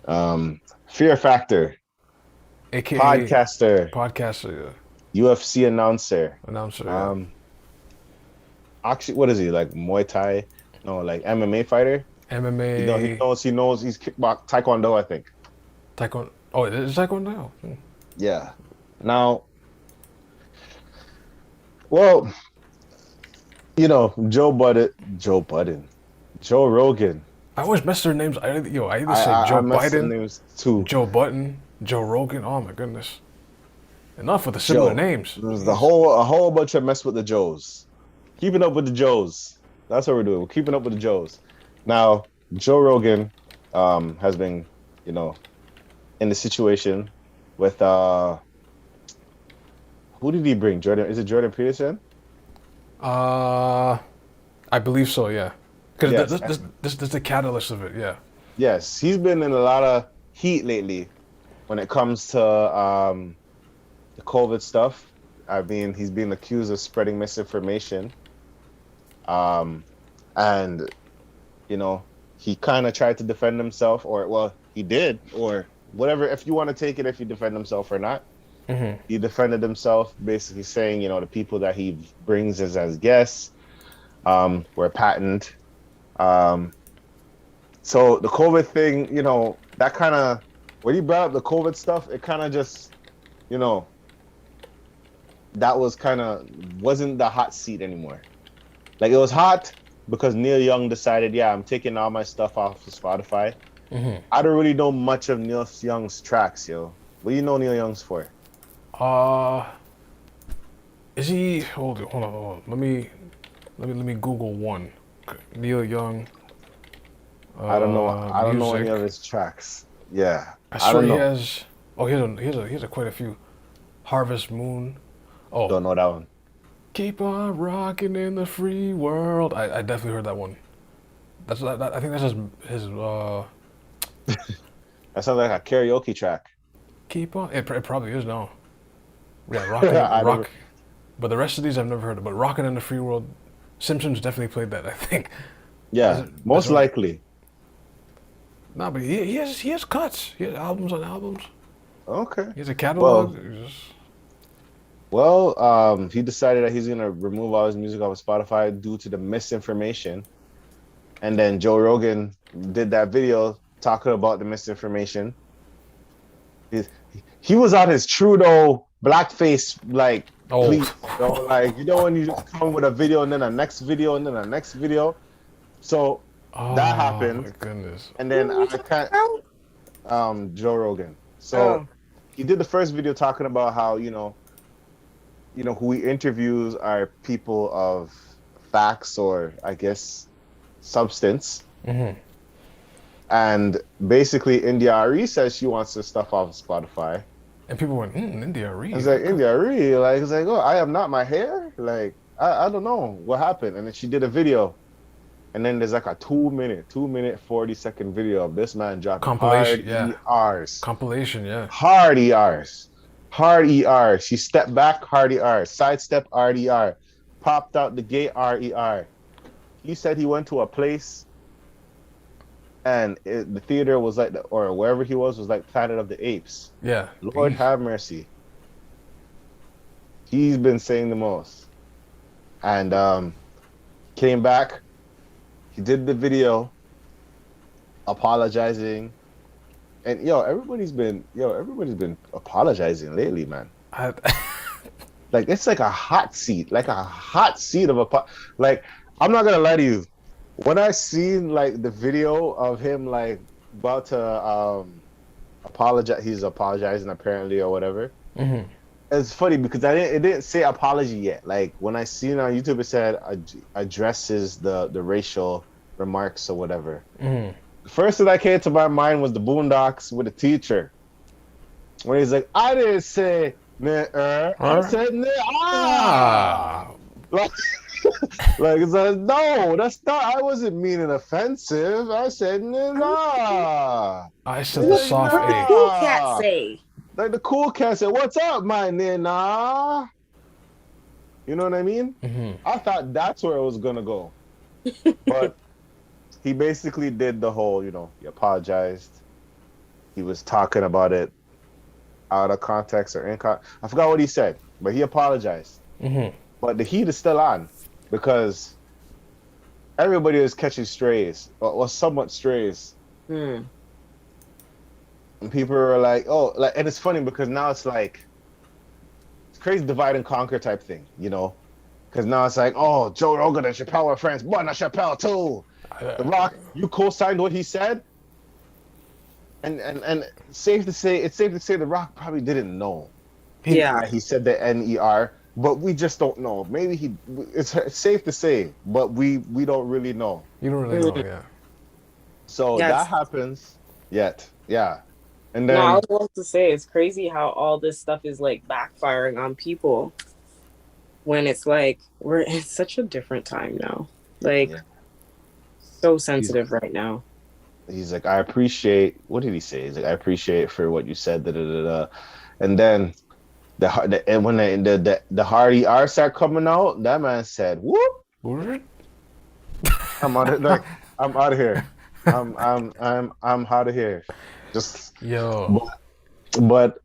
S1: Fear Factor,
S3: AKA
S1: podcaster,
S3: podcaster,
S1: UFC announcer.
S3: announcer. Yeah.
S1: Actually, what is he like? Muay Thai? No, like MMA fighter.
S3: MMA.
S1: You know, he knows. He's kickbox, taekwondo, I think.
S3: Taekwondo. Oh, it is Taekwondo.
S1: Yeah. Now, well, you know, Joe Rogan.
S3: I always mess their names. I either say
S1: I
S3: Joe
S1: messed the
S3: Biden,
S1: names too.
S3: Joe Button, Joe Rogan. Oh my goodness. Enough with the similar
S1: Joe.
S3: names.
S1: There's a whole bunch of mess with the Joes. Keeping up with the Joes. That's what we're doing. We're keeping up with the Joes. Now, Joe Rogan has been, you know, in the situation with who did he bring? Jordan? Is it Jordan Peterson?
S3: I belipe so. Yeah. Because
S1: Yes.
S3: this is the catalyst of it. Yeah.
S1: Yes, he's been in a lot of heat lately when it comes to the COVID stuff. I mean, he's being accused of spreading misinformation. And you know, he kind of tried to defend himself, or well, he did, or whatever. If you want to take it, if he defend himself or not, he defended himself, basically saying, you know, the people that he brings as guests were patented. So the COVID thing, you know, that kind of when he brought up the COVID stuff, it kind of just, you know, that was kind of wasn't the hot seat anymore. Like it was hot because Neil Young decided, yeah, I'm taking all my stuff off of Spotify. I don't really know much of Neil Young's tracks, yo. What do you know Neil Young's for?
S3: Is he? Hold on. Let me Google one. Neil Young.
S1: I don't know. I don't know any
S3: music.
S1: of his tracks. Yeah,
S3: I
S1: I
S3: swear
S1: don't
S3: he
S1: know.
S3: has. Oh, he has quite a few. Harvest Moon. Oh,
S1: Don't know that one.
S3: keep on rocking in the free world. I definitely heard that one. I think that's his
S1: That sounds like a karaoke track.
S3: keep on. It probably is now. Yeah,
S1: I never,
S3: rock. But the rest of these I've never heard of. But rocking in the free world, Simpsons definitely played that. I think.
S1: yeah,
S3: That's
S1: most
S3: right.
S1: likely.
S3: No, but he has cuts. He has albums on albums.
S1: Okay.
S3: He has a catalog.
S1: Well, he decided that he's gonna remove all his music off of Spotify due to the misinformation. And then Joe Rogan did that video talking about the misinformation. He, he was on his Trudeau blackface like
S3: Oh,
S1: please, like you know when you just come with a video and then a next video and then a next video. So
S3: oh
S1: that
S3: my
S1: happened,
S3: goodness.
S1: and then I can't. Joe Rogan. So he did the first video talking about how who he interviews are people of facts or I guess substance. And basically, India Arie says she wants her stuff off of Spotify.
S3: And people went, India Reed.
S1: It's like India Arie, like it's like, oh, I am not my hair. Like I don't know what happened. And then she did a video, and then there's like a 2 minute 40-second video of this man dropping
S3: Compilation,
S1: hard
S3: yeah.
S1: ERs,
S3: Compilation, yeah.
S1: hard ERs, hard ER. She stepped back, hard ER, sidestep RDR, popped out the gay RER. He said he went to a place and the theater was like, or wherever he was like Planet of the Apes.
S3: Yeah.
S1: Lord have mercy. He's been saying the most. And came back. He did the video apologizing. And everybody's been apologizing lately, man. Like it's like a hot seat of like I'm not gonna lie to you. When I seen like the video of him like about to apologize, he's apologizing apparently or whatever.
S3: Mm-hmm.
S1: It's funny because it didn't say apology yet. Like when I seen on YouTube, it said addresses the racial remarks or whatever.
S3: Mm-hmm.
S1: The first thing that came to my mind was the Boondocks with the teacher, where he's like, "I didn't say I said like, like it's like, no, that's not. I wasn't mean and offensive. I said nah.
S3: I said the soft
S2: What the
S3: A.
S2: cool cat say?
S1: Like the cool cat said, "What's up, my nina?" You know what I mean?
S3: Mm-hmm.
S1: I thought that's where it was gonna go, but he basically did the whole, he apologized. He was talking about it out of context or in context. I forgot what he said, but he apologized.
S3: Mm-hmm.
S1: But the heat is still on because everybody is catching strays, or somewhat strays.
S2: Hmm.
S1: And people are like, oh, like, and it's funny because now it's like, it's crazy divide and conquer type thing, Because now it's like, oh, Joe Rogan and Chappelle are friends. But not Chappelle too. The Rock, you co-signed what he said. And it's safe to say The Rock probably didn't know. He said the NER, but we just don't know. Maybe it's safe to say, but we don't really know.
S3: You don't really know, yeah.
S1: So that happens yet. Yeah. And then
S2: No, I was about to say it's crazy how all this stuff is like backfiring on people when it's like we're in such a different time now. Like so sensitive right now.
S1: He's like, I appreciate. What did he say? He's like, I appreciate for what you said. Da, da, da, da. And then when the hard ER started coming out, that man said, "Whoop! I'm out of like, I'm out of here. I'm out of here." Just but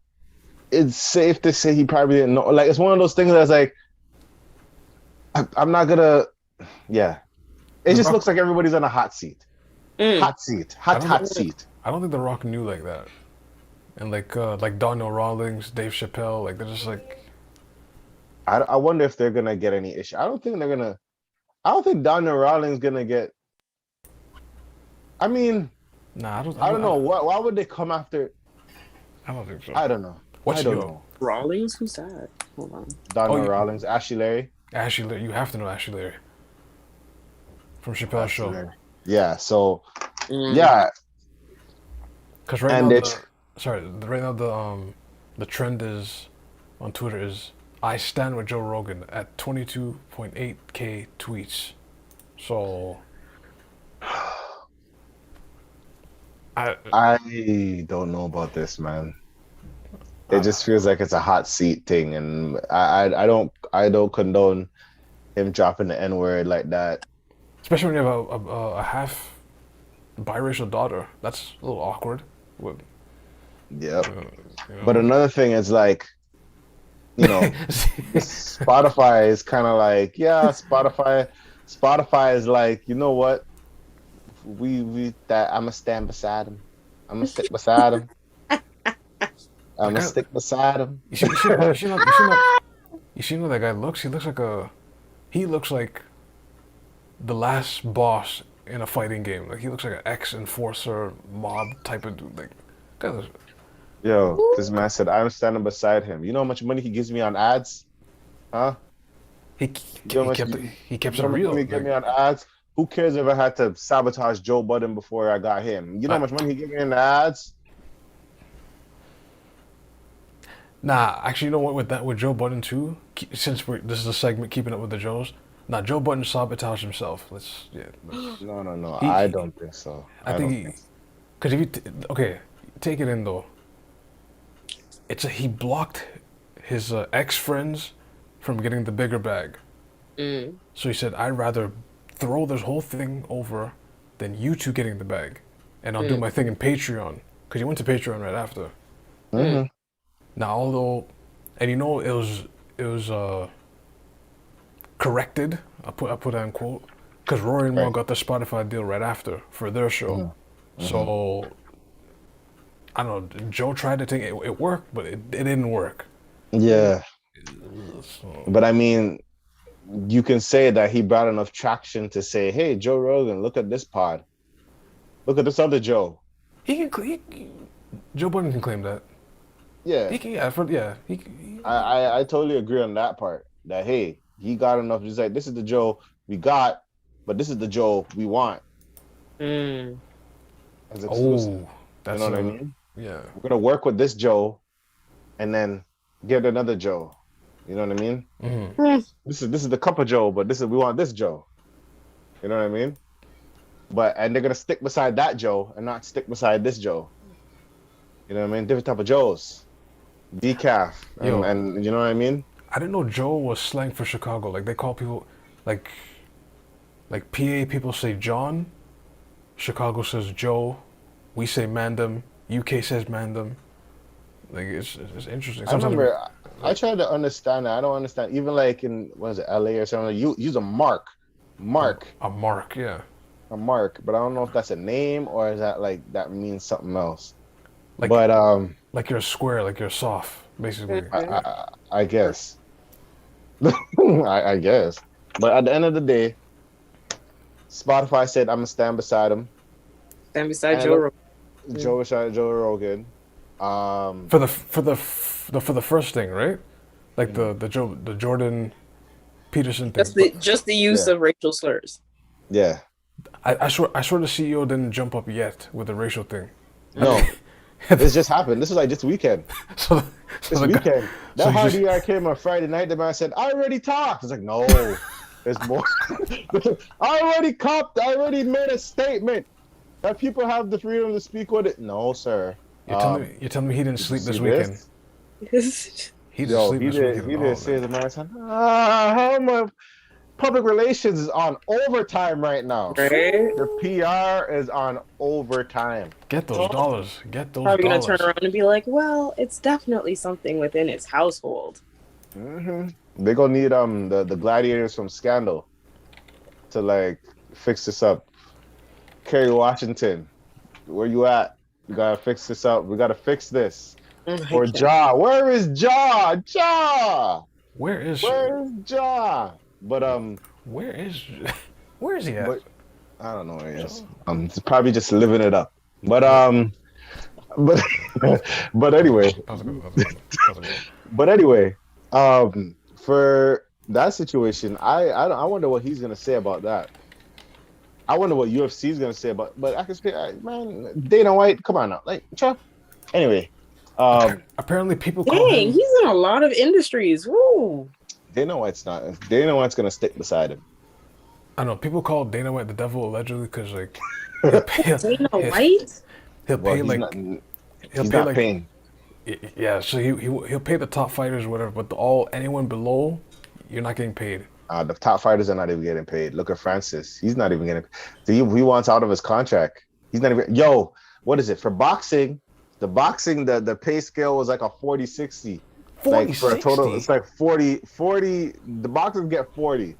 S1: it's safe to say he probably didn't know. Like it's one of those things that's like, I'm not gonna. Yeah, it just looks like everybody's on a hot seat. Hot seat. Hot seat.
S3: I don't think The Rock knew like that. And like Donnell Rawlings, Dave Chappelle, like they're just like.
S1: I wonder if they're gonna get any issue. I don't think Donnell Rawlings gonna get. I mean,
S3: nah, I
S1: don't know. Why would they come after?
S3: I don't think so.
S1: I don't know. I don't know.
S2: Rawlings? Who's that? Hold on.
S1: Donnell Rawlings, Ashley Larry.
S3: Ashley Larry, you have to know Ashley Larry. From Chappelle's show.
S1: Larry. Yeah. So. Yeah.
S3: Because right now the trend is on Twitter is I stand with Joe Rogan at 22.8K tweets. So
S1: I don't know about this, man. It just feels like it's a hot seat thing, and I don't condone him dropping the N-word like that.
S3: Especially when you have a half biracial daughter. That's a little awkward.
S1: Yep. But another thing is like, Spotify is kind of like, Spotify is like, you know what? I'm gonna stand beside him. I'm gonna stick beside him. I'm gonna stick beside him.
S3: You see how that guy looks? He looks like the last boss in a fighting game. Like he looks like an ex-enforcer mob type of dude. Like,
S1: yo, this man said I'm standing beside him. You know how much money he gives me on ads? Huh?
S3: He kept it real.
S1: Money he give me on ads. Who cares if I had to sabotage Joe Budden before I got him? You know how much money he give me in the ads?
S3: Nah, actually, you know what? With Joe Budden too, since this is a segment keeping up with the Joes. Nah, Joe Budden sabotaged himself.
S1: No. I don't think so.
S3: I think because if you take it in though. He blocked his ex-friends from getting the bigger bag. So he said, I'd rather throw this whole thing over than you two getting the bag, and I'll do my thing in Patreon, because he went to Patreon right after. Now, although, and it was corrected. I put that in quote, because Rory and Mo got the Spotify deal right after for their show. So I don't know. Joe tried to take it. It worked, but it didn't work.
S1: Yeah.
S3: So,
S1: But I mean, you can say that he brought enough traction to say, "Hey, Joe Rogan, look at this pod. Look at this other Joe."
S3: Joe Budden can claim that.
S1: Yeah,
S3: He can, yeah, yeah.
S1: I totally agree on that part. That hey, he got enough. Just like this is the Joe we got, but this is the Joe we want
S2: Mm.
S1: as exclusive.
S3: Oh,
S1: You
S3: that's
S1: know what I mean?
S3: yeah.
S1: We're gonna work with this Joe, and then get another Joe. You know what I mean?
S3: Mm-hmm.
S2: Mm.
S1: This is the cup of Joe, but we want this Joe. You know what I mean? And they're gonna stick beside that Joe and not stick beside this Joe. You know what I mean? Different type of Joes, decaf,
S3: Yo.
S1: and you know what I mean?
S3: I didn't know Joe was slang for Chicago. Like they call people, like PA people say John, Chicago says Joe, we say Mandem, UK says Mandem. Like it's interesting.
S1: I remember I tried to understand that. I don't understand. Even like in what is it, LA or something, you use a mark.
S3: A mark, yeah.
S1: A mark, but I don't know if that's a name or is that like that means something else.
S3: Like,
S1: but
S3: like you're a square, like you're soft, basically.
S1: I guess. I guess. But at the end of the day, Spotify said I'm gonna stand beside him.
S2: Stand beside Joe Rogan.
S1: Joe Rogan.
S3: For the first thing, right? Like the Jordan Peterson thing.
S2: Just the use of racial slurs.
S1: Yeah.
S3: I swear the CEO didn't jump up yet with the racial thing.
S1: No. This just happened. This was like this weekend. This weekend. That hard ER came on Friday night. The man said, I already talked. It's like, no, there's more. I already made a statement that people have the freedom to speak with it. No, sir.
S3: You're telling me he didn't sleep this weekend? He didn't sleep this weekend.
S1: He didn't say the man said, how my public relations is on overtime right now.
S2: Right?
S1: The PR is on overtime.
S3: Get those dollars. Get those
S2: Probably
S3: dollars.
S2: Gonna turn around and be like, well, it's definitely something within its household.
S1: Mm-hmm. They're gonna need the gladiators from Scandal to like fix this up. Kerry Washington, where you at? We gotta fix this up. We gotta fix this. Or Ja. Where is Ja? Ja.
S3: Where is
S1: Ja? But
S3: where is he at?
S1: I don't know where he is. He's probably just living it up. But but anyway. But anyway, for that situation, I wonder what he's gonna say about that. I wonder what UFC is gonna say about. But I can say, man, Dana White, come on now, like, anyway.
S3: Apparently, people call him.
S2: He's in a lot of industries. Woo.
S1: Dana White's not. Dana White's gonna stick beside him.
S3: I know people call Dana White the devil allegedly because like
S2: Dana White.
S3: He'll pay
S1: He's not paying.
S3: Yeah, so he'll pay the top fighters or whatever, but anyone below, you're not getting paid.
S1: The top fighters are not even getting paid. Look at Francis. He's not even getting paid. He wants out of his contract. He's not even. Yo, what is it for boxing? The pay scale was like a 40-60. Like for a total, it's like 40. The boxers get 40,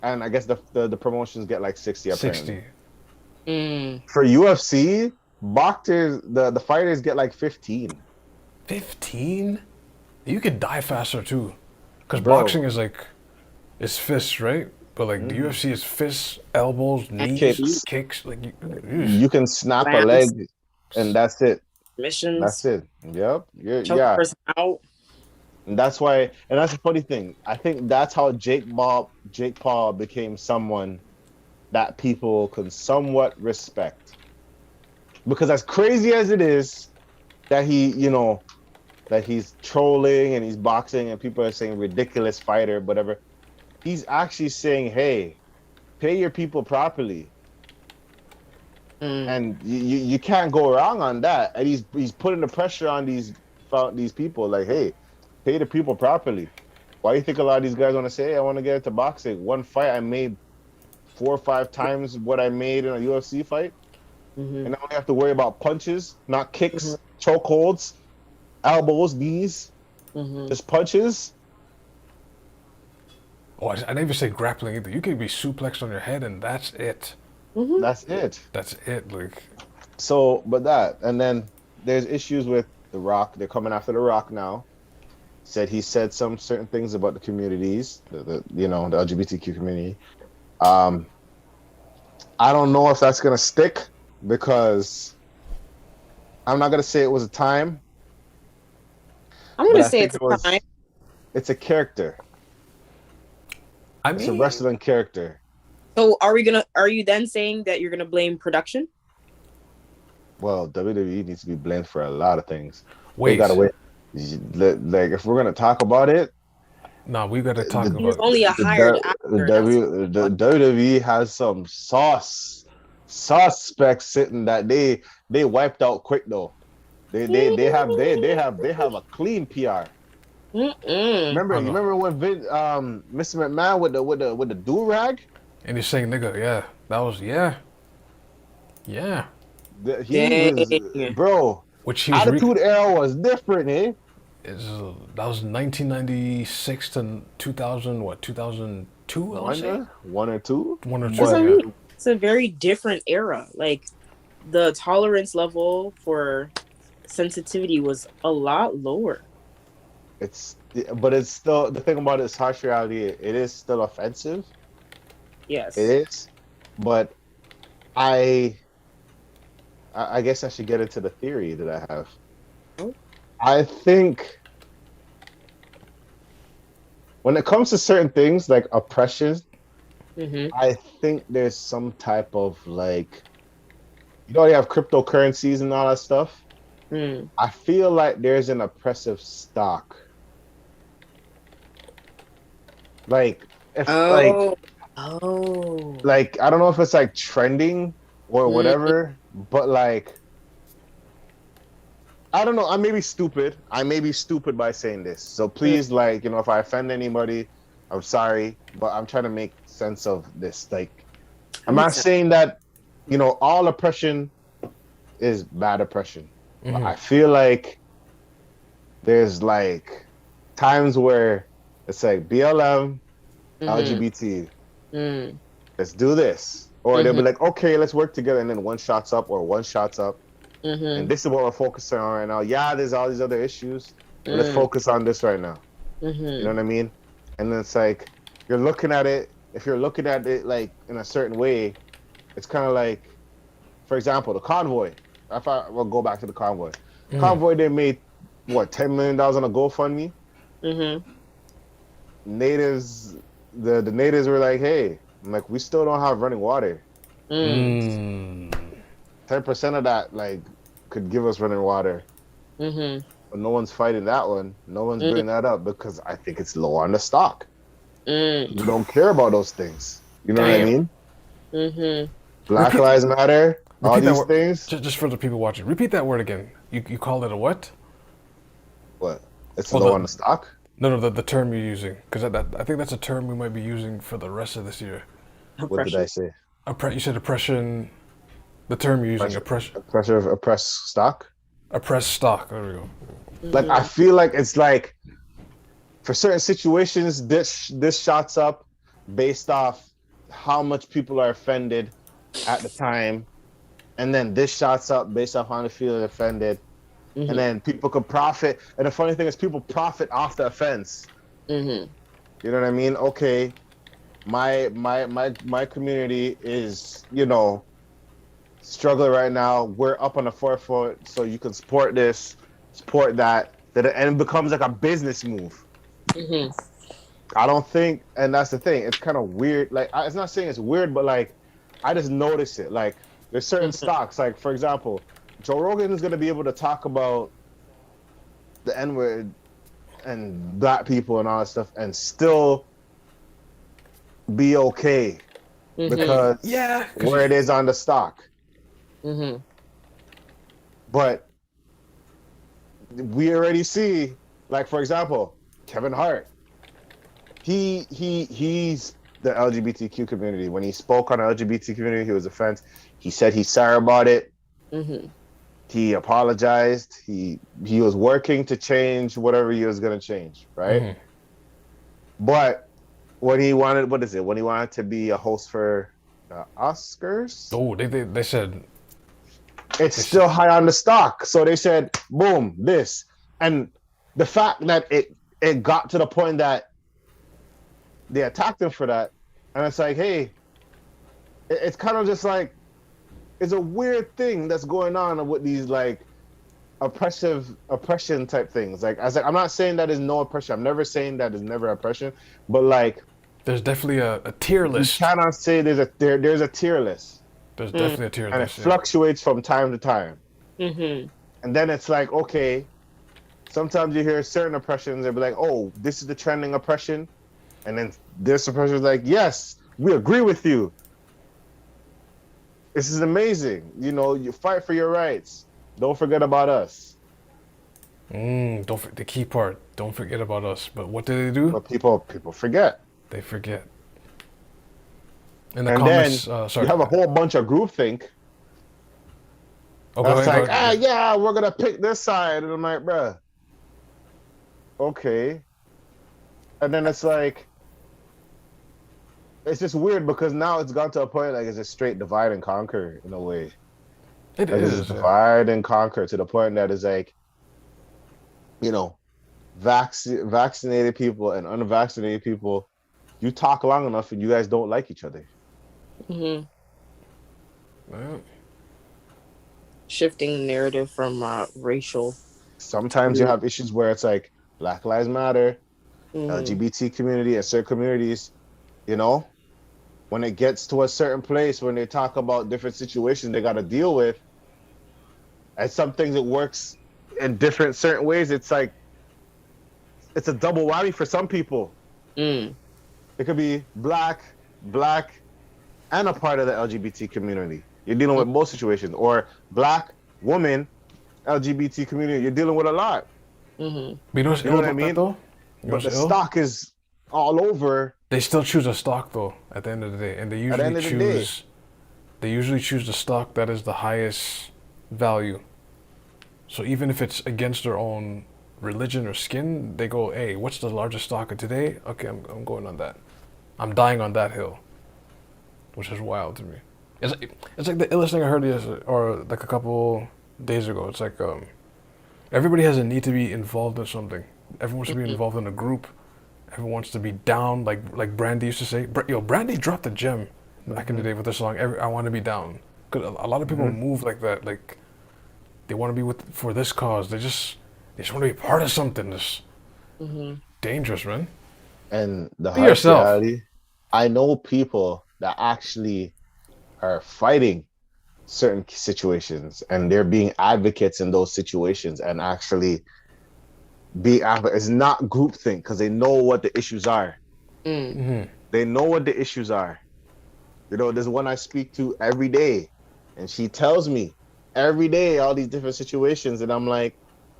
S1: and I guess the promotions get like 60. Apparently.
S2: 60.
S1: For UFC, boxers the fighters get like 15.
S3: 15? You could die faster too, because boxing is like, it's fists, right? But like the UFC is fists, elbows, knees, kicks. Like
S1: you can snap a leg, and that's it.
S2: Missions.
S1: That's it. Yep.
S2: Choke the person out.
S1: And that's why, and that's the funny thing. I think that's how Jake Paul became someone that people could somewhat respect. Because as crazy as it is that that he's trolling and he's boxing and people are saying ridiculous fighter, whatever, he's actually saying, hey, pay your people properly. And you can't go wrong on that. And he's putting the pressure on these people, like, hey, pay the people properly. Why do you think a lot of these guys want to say, hey, I want to get into boxing? One fight I made 4 or 5 times what I made in a UFC fight. And I only have to worry about punches, not kicks, chokeholds, elbows, knees, just punches.
S3: Oh, I never say grappling either. You can be suplexed on your head and that's it.
S1: That's it.
S3: That's it, like.
S1: So, but that, and then there's issues with The Rock. They're coming after The Rock now. said he said some certain things about the communities, the LGBTQ community. I don't know if that's gonna stick because I'm not gonna say it was a time,
S2: I'm
S1: but
S2: gonna
S1: I
S2: say
S1: think
S2: it's
S1: it
S2: a
S1: was.
S2: time.
S1: It's a character.
S3: I
S1: It's a
S3: mean,
S1: wrestling character.
S2: So are you then saying that you're gonna blame production?
S1: Well, WWE needs to be blamed for a lot of things. They gotta
S3: wait.
S1: wait. Like if we're gonna talk about it,
S3: Nah, we got to talk
S1: the
S2: He was
S3: about.
S2: only a hired
S1: the
S2: actor. That's
S1: the WWE has some suspects sitting that they wiped out quick though. They have a clean PR.
S2: Mm-mm.
S1: Remember
S3: I
S1: you
S3: don't know.
S1: remember when Mr. McMahon with the do rag?
S3: And you're saying, nigga, yeah, that was, yeah.
S1: He was
S2: Dang.
S1: bro.
S3: Which he was
S1: Attitude era was different, eh?
S3: that was 1996 to 2000, what, 2002, I would say?
S1: One or two,
S3: One or
S2: That's
S3: two,
S2: what
S1: but
S2: I
S3: yeah.
S2: mean. It's a very different era. Like the tolerance level for sensitivity was a lot lower.
S1: it's still the thing about it is harsh reality. It is still offensive. It
S2: Yes.
S1: is, but I I guess I should get into the theory that I have.
S2: Oh.
S1: I think when it comes to certain things like oppression,
S2: Mm-hmm.
S1: I think there's some type of like, you have cryptocurrencies and all that stuff.
S2: Mm.
S1: I feel like there's an oppressive stock. Like if
S2: Oh. Oh.
S1: like I don't know if it's like trending or
S2: Mm.
S1: whatever, but like I don't know. I may be stupid. I may be stupid by saying this. So
S2: Mm.
S1: please, like, if I offend anybody, I'm sorry, but I'm trying to make sense of this. Like, I'm not
S2: Makes sense.
S1: saying that, all oppression is bad oppression. But
S3: Mhm.
S1: I feel like there's like times where it's like BLM,
S2: Mm-hmm.
S1: LGBT,
S2: Mm.
S1: let's do this. Or they'll
S2: Mm-hmm.
S1: be like, okay, let's work together. And then one shot's up or one shot's up. And
S2: Mm-hmm.
S1: this is what we're focusing on right now. Yeah, there's all these other issues, but let's
S2: Mm.
S1: focus on this right now. You know
S2: Mm-hmm.
S1: what I mean? And then it's like you're looking at it. If you're looking at it like in a certain way, it's kind of like, for example, the convoy. If I will go back to the convoy,
S3: Mhm.
S1: convoy they made what $10 million on a GoFundMe.
S2: Mm-hmm.
S1: Natives, the natives were like, hey, I'm like, we still don't have running water.
S2: Mm.
S1: 10% of that like could give us running water.
S2: Mm-hmm.
S1: But no one's fighting that one. No one's
S2: Mm.
S1: bringing that up because I think it's low on the stock.
S2: Mm.
S1: You don't care about those things. You know what I
S3: Damn.
S1: mean?
S2: Mm-hmm.
S1: Black
S3: Repeat-
S1: Lives Matter, all
S3: Repeat that
S1: these
S3: word,
S1: things.
S3: just for the people watching. Repeat that word again. You called it a what?
S1: What? It's
S3: Well,
S1: low on the stock?
S3: No, the term you're using, because I think that's a term we might be using for the rest of this year.
S1: What did I say?
S3: You said oppression. The term you're using,
S1: Oppressed stock?
S3: oppressed stock. There we go.
S1: Like, I feel like it's like, for certain situations, this shots up based off how much people are offended at the time. And then this shots up based off how they feel offended.
S2: Mm-hmm.
S1: And then people could profit. And the funny thing is, people profit off the offense.
S2: Mm-hmm.
S1: You know what I mean? Okay, my community is, struggling right now. We're up on the forefront, so you can support this, support that, and it becomes like a business move.
S2: Mm-hmm.
S1: I don't think, and that's the thing. It's kind of weird. Like, it's not saying it's weird, but like, I just notice it. Like, there's certain stocks. Like, for example, Joe Rogan is gonna be able to talk about the N-word and black people and all that stuff, and still be okay
S2: Mm-hmm.
S1: because
S3: Yeah,
S1: where it is on the stock.
S2: Mm-hmm.
S1: But we already see, like, for example, Kevin Hart. He's the LGBTQ community. When he spoke on the LGBT community, he was offensive. He said he's sorry about it.
S2: Mm-hmm.
S1: He apologized. He was working to change whatever he was gonna change, right?
S3: Mhm.
S1: But when he wanted, when he wanted to be a host for the Oscars,
S3: Oh, they said
S1: it's still high on the stock. So they said, boom, this. And the fact that it got to the point that they attacked him for that, and it's like, hey, it's kind of just like it's a weird thing that's going on with these like oppression type things. Like I was like, I'm not saying that there's no oppression. I'm never saying that there's never oppression, but like
S3: There's definitely a tier list.
S1: You cannot say there's a tier list.
S3: There's definitely a tier
S1: and
S3: list.
S1: And it fluctuates from time to time.
S2: Mm-hmm.
S1: And then it's like, okay, sometimes you hear certain oppressions, they'll be like, oh, this is the trending oppression. And then this oppression is like, yes, we agree with you. This is amazing. You know, you fight for your rights. Don't forget about us.
S3: The key part. Don't forget about us. But what do they do?
S1: But people forget.
S3: They forget. In
S1: And
S3: the comments,
S1: then
S3: sorry.
S1: you have a whole bunch of groupthink.
S3: Okay,
S1: That's like, yeah, we're gonna pick this side, and I'm like, bruh, okay. And then it's like, it's just weird because now it's gone to a point like it's a straight divide and conquer in a way.
S3: It
S1: like
S3: is.
S1: It's divide and conquer to the point that is like, you know, vaccinated people and unvaccinated people, you talk long enough and you guys don't like each other.
S2: Mm-hmm.
S3: Well,
S2: shifting the narrative from racial.
S1: Sometimes you have issues where it's like Black Lives Matter, LGBT community, and certain communities, you know, when it gets to a certain place, when they talk about different situations they got to deal with, and some things it works in different certain ways, it's like, it's a double whammy for some people. It could be black, and a part of the LGBT community. You're dealing with most situations. Or black, woman, LGBT community. You're dealing with a lot.
S3: But you know what I mean?
S1: Though? But the stock is all over.
S3: They still choose a stock though at the end of the day, and they usually choose the stock that is the highest value. So even if it's against their own religion or skin, they go, hey, what's the largest stock of today? Okay, I'm going on that. I'm dying on that hill, which is wild to me. It's like the illest thing I heard yesterday, or like a couple days ago. It's like everybody has a need to be involved in something. Everyone wants to be involved in a group. Everyone wants to be down, like Brandy used to say. Brandy dropped a gem back in the day with the song I Want to Be Down. Because a lot of people move like that. Like they want to be for this cause. They just want to be part of something. This dangerous, man.
S1: And the
S3: be yourself.
S1: Reality, I know people that actually are fighting certain situations, and they're being advocates in those situations, and actually it's not groupthink because they know what the issues are. They know what the issues are. You know, there's one I speak to every day, and she tells me every day all these different situations, and I'm like,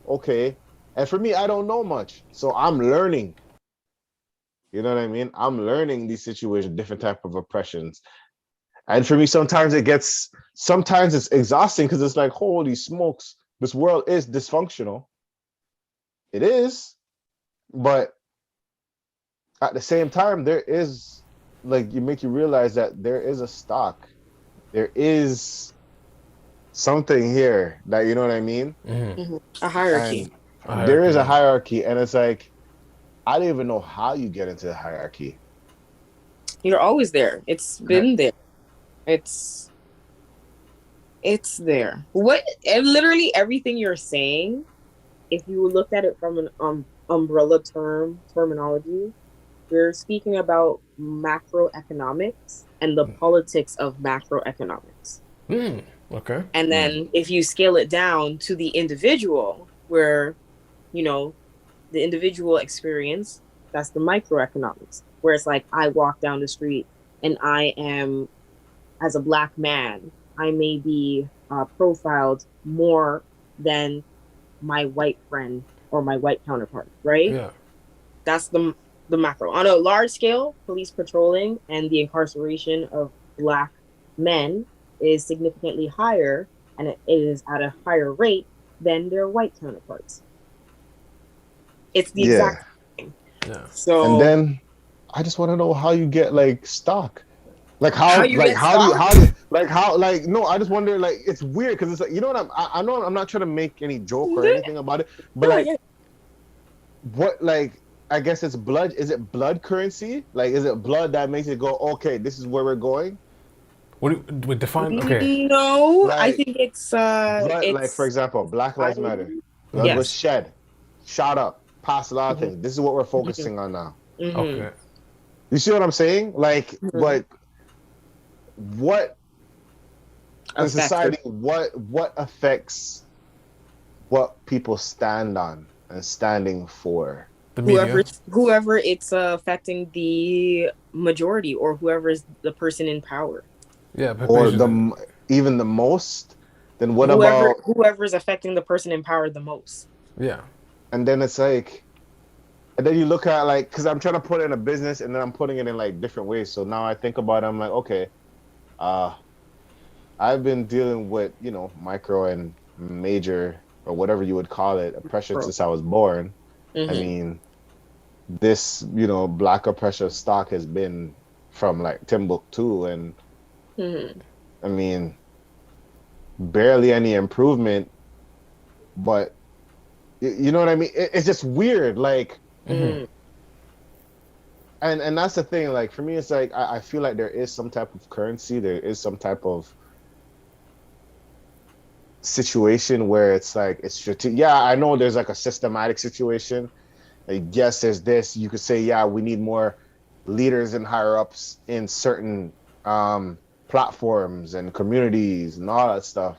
S1: okay. And for me, I don't know much, so I'm learning. You know what I mean? I'm learning these situations, different type of oppressions. And for me, sometimes it's exhausting because it's like, holy smokes, this world is dysfunctional. It is, but at the same time, there is, like, you make you realize that there is a stock. There is something here that, you know what I mean?
S2: A hierarchy.
S1: There is a hierarchy, and it's like, I don't even know how you get into the hierarchy.
S2: You're always there. It's been there. It's there. Literally everything you're saying, if you looked at it from an umbrella terminology, you're speaking about macroeconomics and the politics of macroeconomics.
S3: Okay.
S2: And then if you scale it down to the individual, where, you know, the individual experience, that's the microeconomics, where it's like, I walk down the street and I am, as a black man, I may be profiled more than my white friend or my white counterpart, right?
S3: Yeah.
S2: That's the macro. On a large scale, police patrolling and the incarceration of black men is significantly higher, and it is at a higher rate than their white counterparts. It's the exact thing.
S3: Yeah.
S2: So,
S1: and then I just want to know how you get like stock. Like I just wonder, like, it's weird because it's like, you know what, I know I'm not trying to make any joke or anything about it, but like, what, like, I guess it's blood. Is it blood currency? Like, is it blood that makes it go, okay, this is where we're going?
S3: What do we define? Okay,
S2: No, I
S1: Like,
S2: think
S1: blood, like, for
S2: it's
S1: example, Black Lives Matter.
S2: iron.
S1: Blood was
S2: Yes.
S1: shed, shot up, past a lot of
S2: Hmm.
S1: things. This is what we're
S2: Hmm.
S1: focusing on now.
S2: Hmm.
S3: okay.
S1: You see what I'm saying? Like,
S2: Hmm.
S1: but what in
S2: Affected.
S1: society, what affects what people stand on and standing for?
S3: The
S2: Whoever
S3: media.
S2: whoever it's affecting the majority or whoever is the person in power.
S3: Yeah, but
S1: Or
S3: basically,
S1: even the most? Then what
S2: Whoever
S1: about,
S2: whoever's affecting the person in power the most.
S3: yeah.
S1: and then it's like, and then you look at like, because I'm trying to put it in a business and then I'm putting it in like different ways. So now I think about it, I'm like, okay, uh, I've been dealing with, micro and major or whatever you would call it, oppression
S2: Bro.
S1: since I was born. I
S2: Hmm.
S1: mean, this, black oppression stock has been from like Timbuktu, and
S2: Hmm.
S1: I mean, barely any improvement, but you know what I mean? It's just weird. Like,
S3: Hmm.
S2: Hmm.
S1: and that's the thing. Like, for me, it's like, I feel like there is some type of currency, there is some type of situation where it's like, it's strategic. Yeah, I know there's like a systematic situation. Like, yes, there's this. You could say, yeah, we need more leaders and higher ups in certain platforms and communities and all that stuff.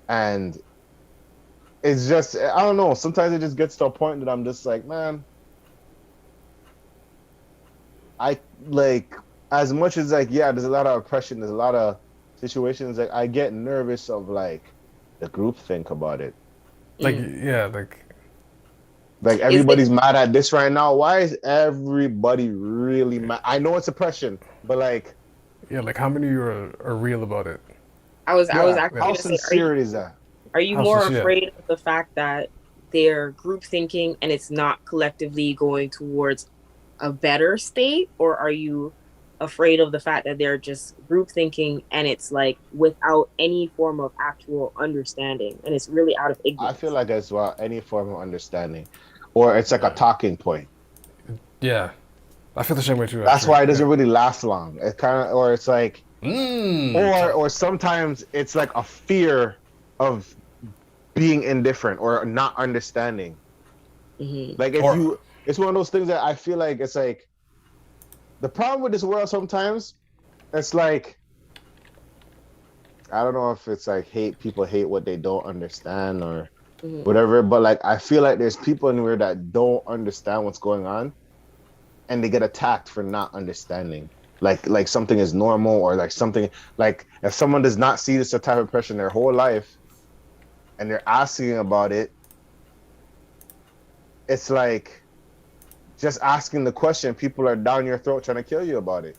S1: And it's just, I don't know. Sometimes it just gets to a point that I'm just like, man, I like, as much as like, yeah, there's a lot of oppression, there's a lot of situations, like I get nervous of like the group think about it.
S3: Like,
S2: Hmm.
S3: yeah, like,
S1: Like,
S2: Is it
S1: everybody's mad at this right now. Why is everybody really mad? I know it's oppression, but like,
S3: yeah, like how many of you are real about it?
S2: I was
S1: yeah,
S2: actually
S1: how
S3: Yeah.
S2: gonna say,
S1: sincere is that?
S2: are you
S3: How
S2: more
S3: sincere?
S2: afraid of the fact that they're group thinking and it's not collectively going towards a better state, or are you afraid of the fact that they're just group thinking and it's like without any form of actual understanding and it's really out of
S1: I feel
S2: ignorance?
S1: like as well, any form of understanding, or it's like a
S3: Yeah.
S1: talking point.
S3: Yeah. I feel the same way too,
S1: That's
S3: actually.
S1: why it
S3: Yeah.
S1: doesn't really last long. It kind of, or it's like,
S3: Mmm.
S1: or sometimes it's like a fear of being indifferent or not understanding.
S2: Hmm.
S1: Like, if
S3: Or
S1: you, it's one of those things that I feel like it's like the problem with this world sometimes. It's like, I don't know if it's like people hate what they don't understand or
S2: Hmm.
S1: whatever, but like I feel like there's people in here that don't understand what's going on and they get attacked for not understanding. Like something is normal, or like something, like if someone does not see this type of oppression their whole life and they're asking about it, it's like just asking the question, people are down your throat trying to kill you about it.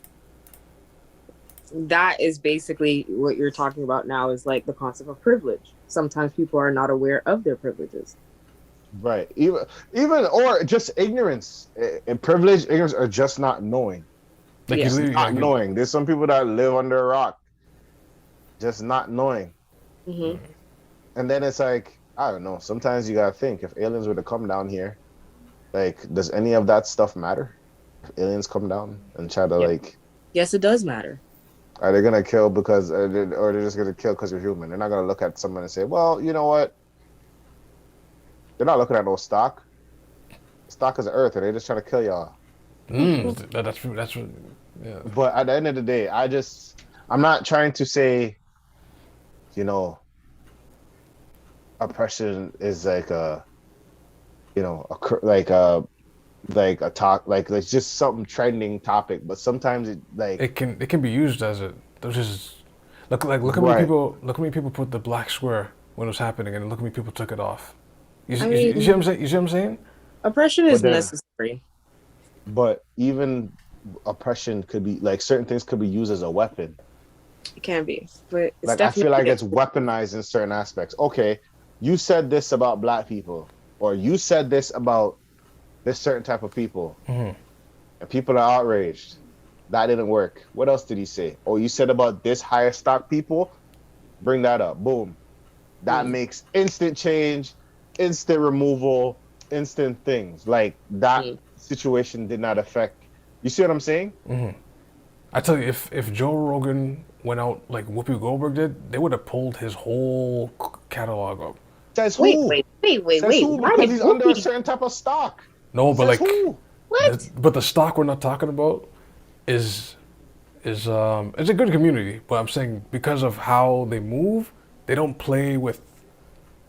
S2: That is basically what you're talking about now, is like the concept of privilege. Sometimes people are not aware of their privileges.
S1: Right. Even or just ignorance. And privilege, ignorance, or just not knowing.
S3: like you
S2: Yeah.
S1: Just
S3: literally
S1: not
S3: like you,
S1: knowing. There's some people that live under a rock, just not knowing.
S2: Hmm.
S1: And then it's like, I don't know. Sometimes you gotta think, if aliens were to come down here, like, does any of that stuff matter? If aliens come down and try to
S2: Yeah.
S1: like,
S2: Yes, it does matter.
S1: are they gonna kill because, or they're just gonna kill because you're human? They're not gonna look at someone and say, well, you know what? They're not looking at no stock. Stock is Earth, and they're just trying to kill y'all.
S3: that's what, yeah.
S1: But at the end of the day, I'm not trying to say, you know, oppression is like a, like a talk, like it's just something trending topic. But sometimes it like,
S3: It can be used as a there's just look how many
S1: right,
S3: people put the black square when it was happening, and look how many people took it off.
S2: I
S3: You see what
S2: mean,
S3: I'm saying? You see what I'm saying?
S2: oppression
S1: but
S2: is
S1: then,
S2: necessary.
S1: but even oppression could be like, certain things could be used as a weapon.
S2: It can be, but it's
S1: Like, I feel
S2: definitely
S1: like
S2: there.
S1: it's weaponized in certain aspects. Okay, you said this about black people, or you said this about this certain type of people,
S3: Hmm.
S1: and people are outraged. That didn't work. What else did he say? Oh, you said about this higher stock people? Bring that up. Boom. That
S2: Mm.
S1: makes instant change, instant removal, instant things. Like that situation did not affect. You see what I'm saying?
S3: Mm-hmm. I tell you, if Joe Rogan went out like Whoopi Goldberg did, they would have pulled his whole catalog up.
S1: Says
S2: Wait,
S1: who?
S2: wait, wait, wait,
S1: Says
S2: wait.
S1: who?
S2: Why
S1: Because
S2: did
S1: he's under a
S2: Whoopi?
S1: certain type of stock.
S3: No, but
S1: Says
S3: like,
S1: who?
S2: What?
S3: but the stock we're not talking about is it's a good community, but I'm saying because of how they move, they don't play with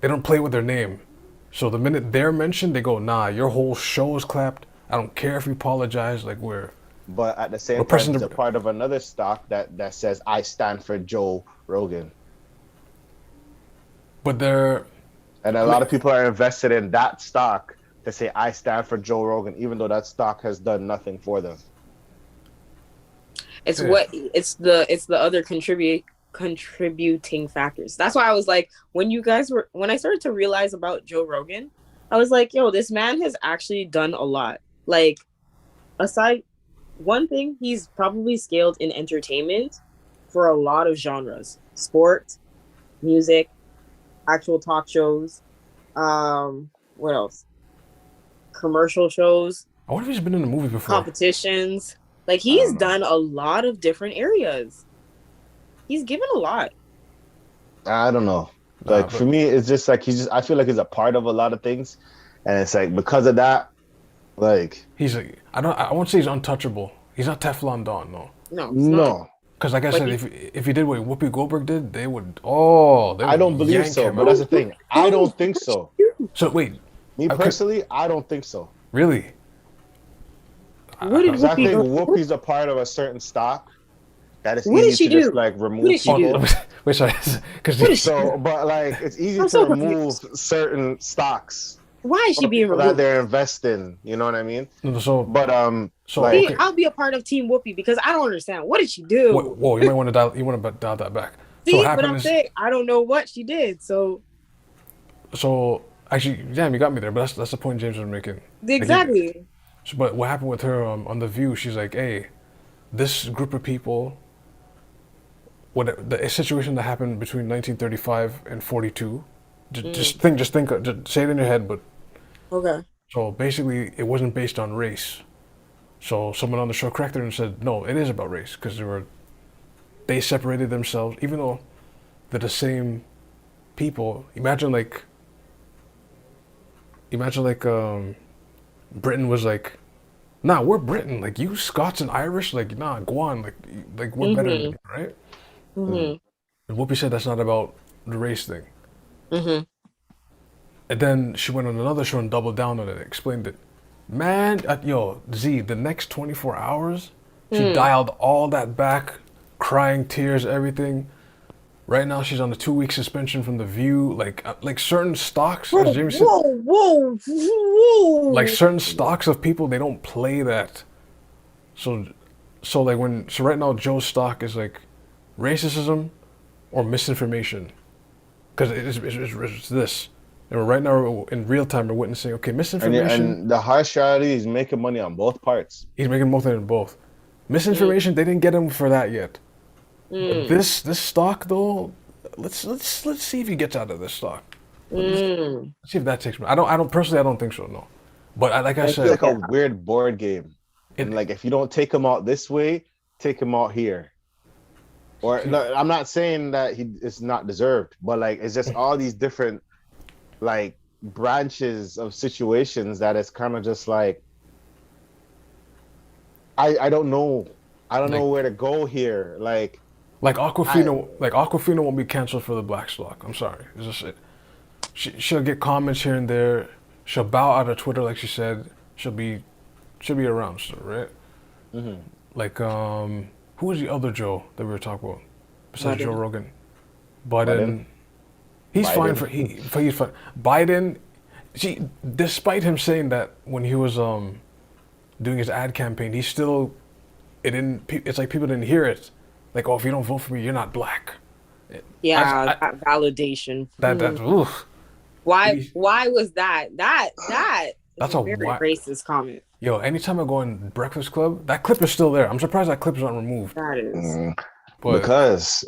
S3: their name. So the minute they're mentioned, they go, nah, your whole show is clapped. I don't care if you apologize. Like
S1: But at the same
S3: we're
S1: time,
S3: pressing
S1: he's
S3: the
S1: a part of another stock that says I stand for Joe Rogan.
S3: but they're
S1: And a lot of people are invested in that stock to say I stand for Joe Rogan, even though that stock has done nothing for them.
S2: It's
S3: Yeah.
S2: it's the other contributing factors. That's why I was like, when I started to realize about Joe Rogan, I was like, yo, this man has actually done a lot. Like, aside one thing, he's probably scaled in entertainment for a lot of genres: sport, music, actual talk shows, what else? Commercial shows,
S3: I wonder if he's been in a movie before.
S2: competitions. Like, he's done a lot of different areas. He's given a lot.
S1: I don't know. Like for me, it's just like I feel like he's a part of a lot of things, and it's like because of that, like
S3: I won't say he's untouchable. He's not Teflon Don, no.
S1: No.
S3: Because like I said, if he did what Whoopi Goldberg did, they would. I
S1: don't believe so. But that's the thing. I don't think so.
S3: So wait,
S1: me personally, I don't think so.
S3: Really?
S1: Because I think Whoopi's a part of a certain stock that is easy to just like remove people.
S3: Wait, sorry.
S1: But like it's easy to remove certain stocks.
S2: Why is she being removed?
S1: That they're investing, you know what I mean?
S2: I'll be a part of Team Whoopi because I don't understand. What did she do?
S3: Whoa, you might want to dial that back.
S2: See, but I'm saying I don't know what she did. So
S3: actually, damn, you got me there. But that's the point James was making.
S2: Exactly.
S3: But what happened with her on The View? She's like, hey, this group of people. The situation that happened between 1935 and 42. Just think, just say it in your head, but.
S2: Okay.
S3: So basically, it wasn't based on race. So someone on the show corrected her and said, no, it is about race because they separated themselves, even though they're the same people. Imagine Britain was like, nah, we're Britain. Like you Scots and Irish, like nah, go on. Like we're better, right? Mm-hmm. And Whoopi said that's not about the race thing.
S2: Mm-hmm.
S3: And then she went on another show and doubled down on it, explained it. Man, the next 24 hours, she dialed all that back, crying, tears, everything. Right now, she's on a 2-week suspension from The View. Like certain stocks, as James said,
S2: whoa.
S3: Like certain stocks of people, they don't play that. So right now, Joe's stock is like racism or misinformation, because it's this. And right now, in real time, we're witnessing, misinformation.
S1: And the harsh reality is making money on both parts.
S3: He's making money on both. Misinformation, they didn't get him for that yet. But this stock, though, let's see if he gets out of this stock. Let's see if that takes me. I don't think so, no. But like I said,
S1: it's like a weird board game. And like if you don't take him out this way, take him out here. Or no, I'm not saying that it's not deserved, but like it's just all these different like branches of situations that it's kind of just like I don't know. I don't know where to go here. Like
S3: Aquafina won't be canceled for the black stock. I'm sorry. It's just it. She'll get comments here and there. She'll bow out of Twitter like she said. She'll be around still, right? Mm-hmm. Like who was the other Joe that we were talking about besides Joe Rogan? Biden. He's fine. Biden, despite him saying that when he was doing his ad campaign, it's like people didn't hear it. Like, if you don't vote for me, you're not black.
S2: That validation.
S3: Oof.
S2: Why was that? That's a very racist comment.
S3: Yo, anytime I go in Breakfast Club, that clip is still there. I'm surprised that clip is not removed.
S2: That is.
S1: Because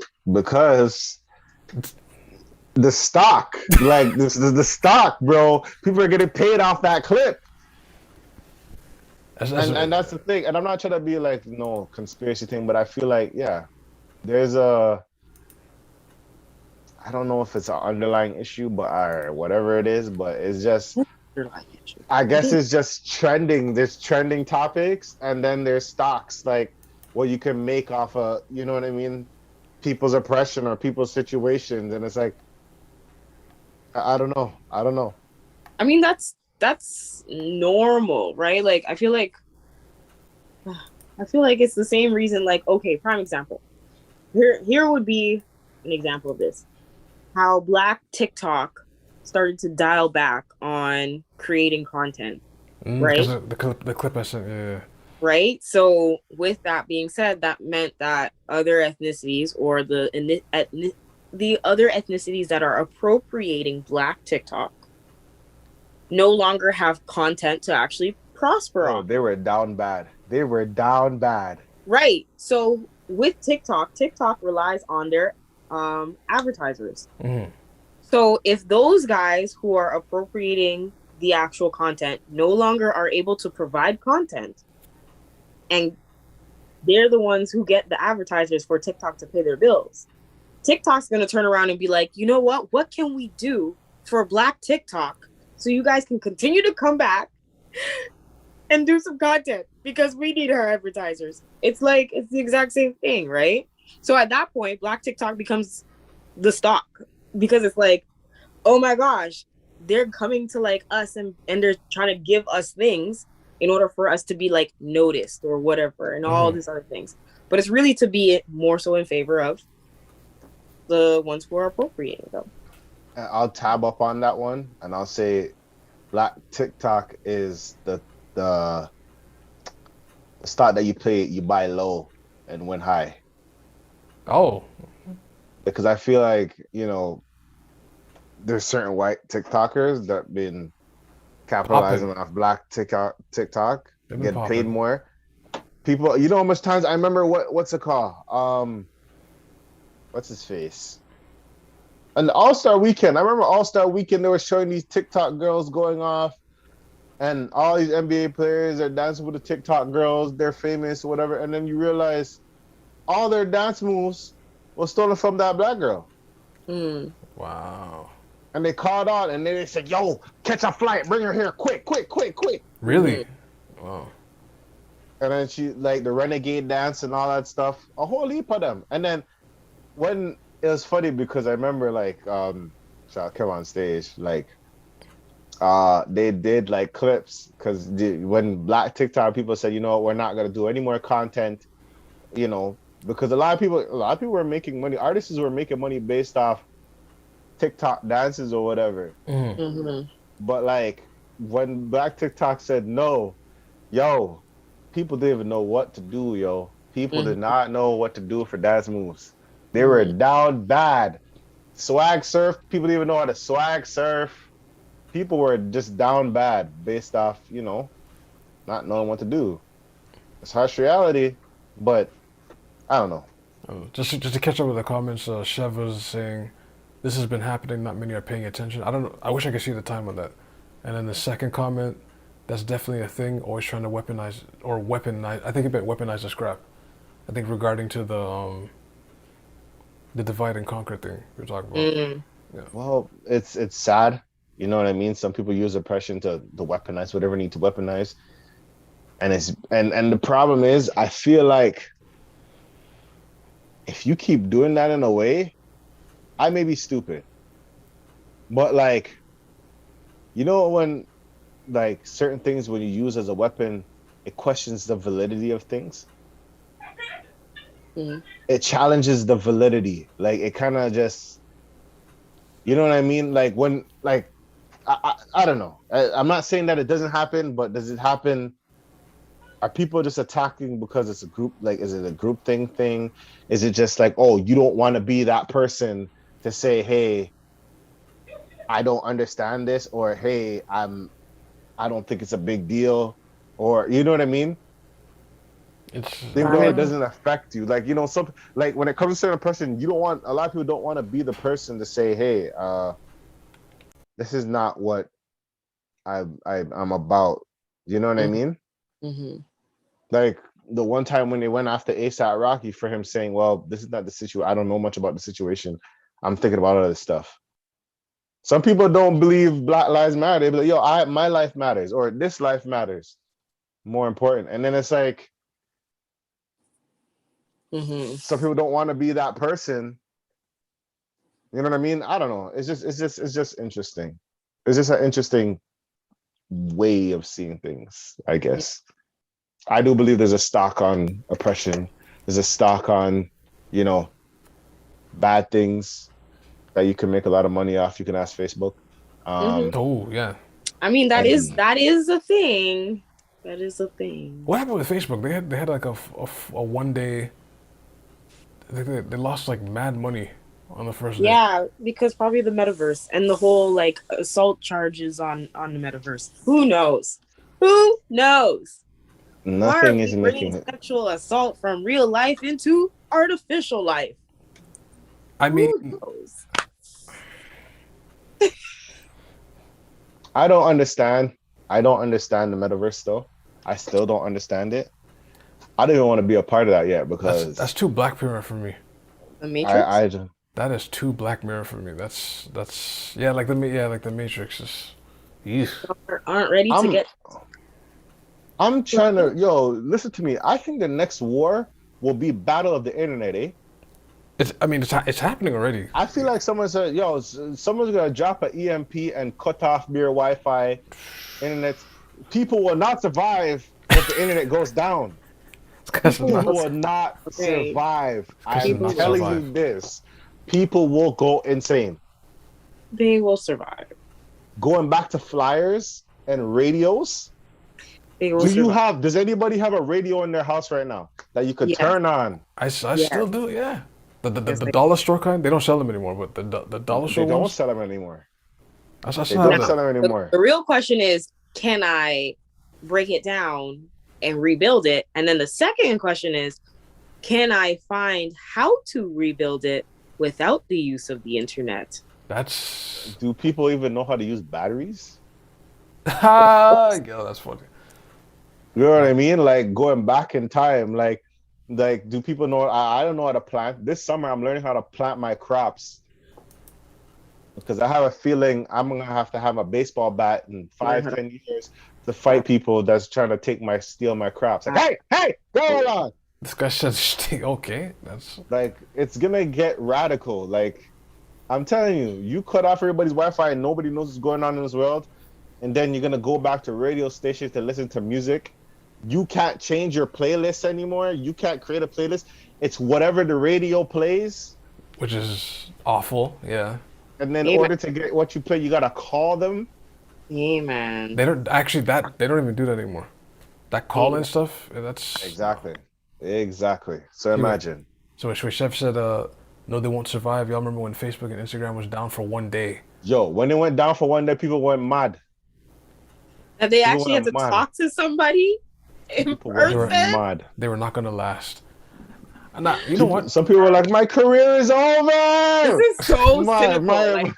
S1: the stock, like the stock, bro. People are getting paid off that clip. And that's the thing. And I'm not trying to be like no conspiracy thing, but I feel like there's a I don't know if it's an underlying issue, but or whatever it is, but it's just I guess it's just trending. There's trending topics, and then there's stocks like what you can make off of, you know what I mean? People's oppression or people's situations, and it's like I don't know. I don't know.
S2: I mean, that's normal, right? Like I feel like it's the same reason. Like, okay, prime example. Here would be an example of this. How Black TikTok started to dial back on creating content, right?
S3: The clip I sent, yeah.
S2: Right. So with that being said, that meant that other ethnicities or the other ethnicities that are appropriating Black TikTok no longer have content to actually prosper on.
S1: They were down bad. They were down bad.
S2: Right. So with TikTok relies on their advertisers.
S3: Mm-hmm.
S2: So if those guys who are appropriating the actual content no longer are able to provide content, and they're the ones who get the advertisers for TikTok to pay their bills, TikTok's going to turn around and be like, you know what? What can we do for Black TikTok so you guys can continue to come back and do some content because we need our advertisers? It's like, it's the exact same thing, right? So at that point, Black TikTok becomes the stock because it's like, oh my gosh, they're coming to like us and they're trying to give us things in order for us to be like noticed or whatever and all these other things. But it's really to be more so in favor of the ones who are appropriating them.
S1: I'll tab up on that one and I'll say Black TikTok is the stock that you buy low and win high.
S3: Oh.
S1: Because I feel like, there's certain white TikTokers that been capitalizing off Black TikTok, get paid more. People, you know how much times I remember what's it called? What's his face? An All-Star Weekend. I remember All-Star Weekend, they were showing these TikTok girls going off, and all these NBA players are dancing with the TikTok girls. They're famous, whatever. And then you realize all their dance moves was stolen from that Black girl.
S2: Mm.
S3: Wow.
S1: And they called on, and then they said, yo, catch a flight, bring her here, quick.
S3: Really? Wow.
S1: And then she, like, the renegade dance and all that stuff, a whole heap of them. And then when, it was funny because I remember, like, so I came on stage, like, they did, like, clips, because when Black TikTok people said, we're not going to do any more content, because a lot of people were making money, artists were making money based off TikTok dances or whatever.
S2: Mm-hmm.
S1: But like when Black TikTok said no, yo, people didn't even know what to do, yo. People did not know what to do for dance moves. They were down bad. Swag surf, people didn't even know how to swag surf. People were just down bad based off, not knowing what to do. It's harsh reality, but I don't know.
S3: Just to catch up with the comments, Chev was saying, this has been happening, not many are paying attention. I don't know, I wish I could see the time on that. And then the second comment, that's definitely a thing, always trying to weaponize, I think it meant weaponize the scrap. I think regarding to the divide and conquer thing we were talking about. Yeah.
S1: Well, it's sad, you know what I mean? Some people use oppression to weaponize whatever need to weaponize. And and the problem is, I feel like if you keep doing that in a way, I may be stupid, but like, when like certain things when you use as a weapon, it questions the validity of things. It challenges the validity. Like it kind of just, you know what I mean? Like when, like, I don't know. I'm not saying that it doesn't happen, but does it happen? Are people just attacking because it's a group? Like, is it a group thing? Is it just like, oh, you don't want to be that person to say, hey, I don't understand this, or hey, I don't think it's a big deal, or you know what I mean?
S3: It's
S1: Even though it doesn't affect you. Like, you know, some like when it comes to a certain person, you don't want a lot of people don't want to be the person to say, hey, this is not what I'm about. You know what I mean?
S2: Mm-hmm.
S1: Like the one time when they went after ASAP Rocky for him saying, well, this is not the situation. I don't know much about the situation. I'm thinking about other stuff. Some people don't believe Black Lives Matter. They be like, yo, my life matters, or this life matters. More important. And then it's like some people don't want to be that person. You know what I mean? I don't know. It's just interesting. It's just an interesting way of seeing things, I guess. I do believe there's a stock on oppression. There's a stock on, you know, bad things that you can make a lot of money off. You can ask Facebook.
S3: oh yeah.
S2: I mean, that is a thing. That is a thing.
S3: What happened with Facebook? They had like a 1 day. They lost like mad money on the first day.
S2: Yeah, because probably the metaverse and the whole like assault charges on the metaverse. Who knows? Who knows?
S1: Nothing
S2: Why are
S1: is
S2: we bringing
S1: making it.
S2: sexual assault from real life into artificial life?
S3: I mean,
S2: Who knows?
S1: I don't understand. I don't understand the metaverse though. I still don't understand it. I don't even want to be a part of that yet because
S3: that's too Black Mirror for me.
S2: The Matrix.
S3: That is too Black Mirror for me. That's yeah, like the Matrix is. Eesh.
S2: Aren't ready to get.
S1: I'm trying to listen to me. I think the next war will be battle of the internet, eh?
S3: It's happening already.
S1: I feel like someone said, someone's gonna drop an EMP and cut off your Wi-Fi, internet. People will not survive if the internet goes down. People will not survive. I'm telling you this. People will go insane.
S2: They will survive.
S1: Going back to flyers and radios. Does anybody have a radio in their house right now that you could turn on?
S3: I still do, yeah. The dollar store kind, they don't sell them anymore, but the dollar store
S1: ones, they don't sell them anymore. They don't sell them anymore.
S2: The real question is, can I break it down and rebuild it? And then the second question is, can I find how to rebuild it without the use of the internet?
S1: Do people even know how to use batteries?
S3: Yeah, that's funny.
S1: You know what I mean? Like going back in time, like do people know? I don't know how to plant. This summer, I'm learning how to plant my crops because I have a feeling I'm gonna have to have a baseball bat in 5-10 years to fight people that's trying to steal my crops. Like, hey, go on.
S3: This guy says, okay, that's
S1: like it's gonna get radical. Like I'm telling you, you cut off everybody's Wi-Fi and nobody knows what's going on in this world, and then you're gonna go back to radio stations to listen to music. You can't change your playlist anymore. You can't create a playlist. It's whatever the radio plays.
S3: Which is awful, yeah.
S1: And then in order to get what you play, you gotta call them.
S2: Amen.
S3: They don't even do that anymore. That call-in stuff, that's...
S1: Exactly. So imagine.
S3: So Chef said, no, they won't survive. Y'all remember when Facebook and Instagram was down for 1 day?
S1: Yo, when they went down for 1 day, people went mad.
S2: And they actually had to talk to somebody in person?
S3: They were not going to last. You know what?
S1: Some people were like, my career is over!
S2: This is so cynical.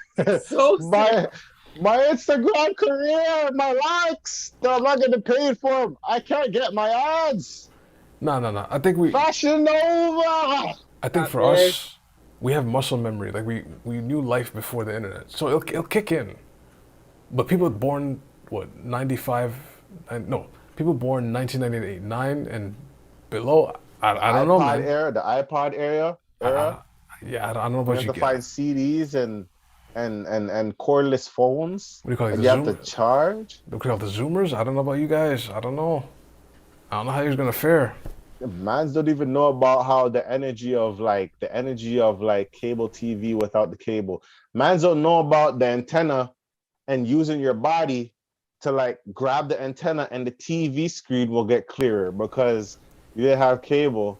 S1: My Instagram career, my likes, I'm not getting paid for them. I can't get my ads.
S3: No. I think
S1: Fashion Nova!
S3: I think for us, we have muscle memory. Like we knew life before the internet. So it'll kick in. But people born, 95... No, people born 1998, 9 and below, I don't know, man.
S1: The iPod era.
S3: Yeah, I don't know about you.
S1: You have to find CDs and cordless phones.
S3: What do you call it?
S1: And you have to charge.
S3: What do you call the Zoomers? I don't know about you guys. I don't know how you're gonna fare.
S1: Mans don't even know about how the energy of cable TV without the cable. Mans don't know about the antenna and using your body to grab the antenna and the TV screen will get clearer because you didn't have cable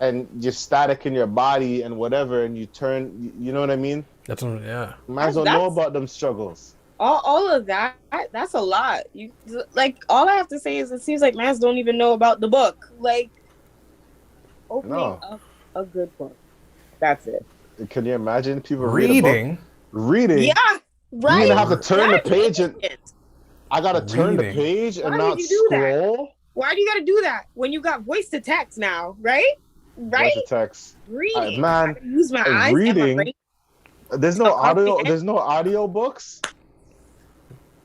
S1: and you're static in your body and whatever, and you turn, you know what I mean?
S3: Yeah.
S1: Mans don't know about them struggles.
S2: all of that, that's a lot. You like all I have to say is it seems like mans don't even know about the book. Like opening
S1: No.
S2: up a good book. That's it.
S1: Can you imagine people read a book?
S3: Reading.
S1: Reading.
S2: Yeah,
S1: You even
S2: right?
S1: have to turn the
S2: That's
S1: page and
S2: ancient.
S1: I gotta turn the
S3: Reading.
S1: page and
S2: Why would
S1: not
S2: you do that?
S1: scroll.
S2: Why do you gotta do that when you got voice to text now, right? Right?
S1: Voice to text.
S2: Reading. I
S1: Man,
S2: gotta use my eyes and my
S1: reading.
S2: brain
S1: There's
S2: to
S1: no audio.
S2: comprehend.
S1: There's no audio books.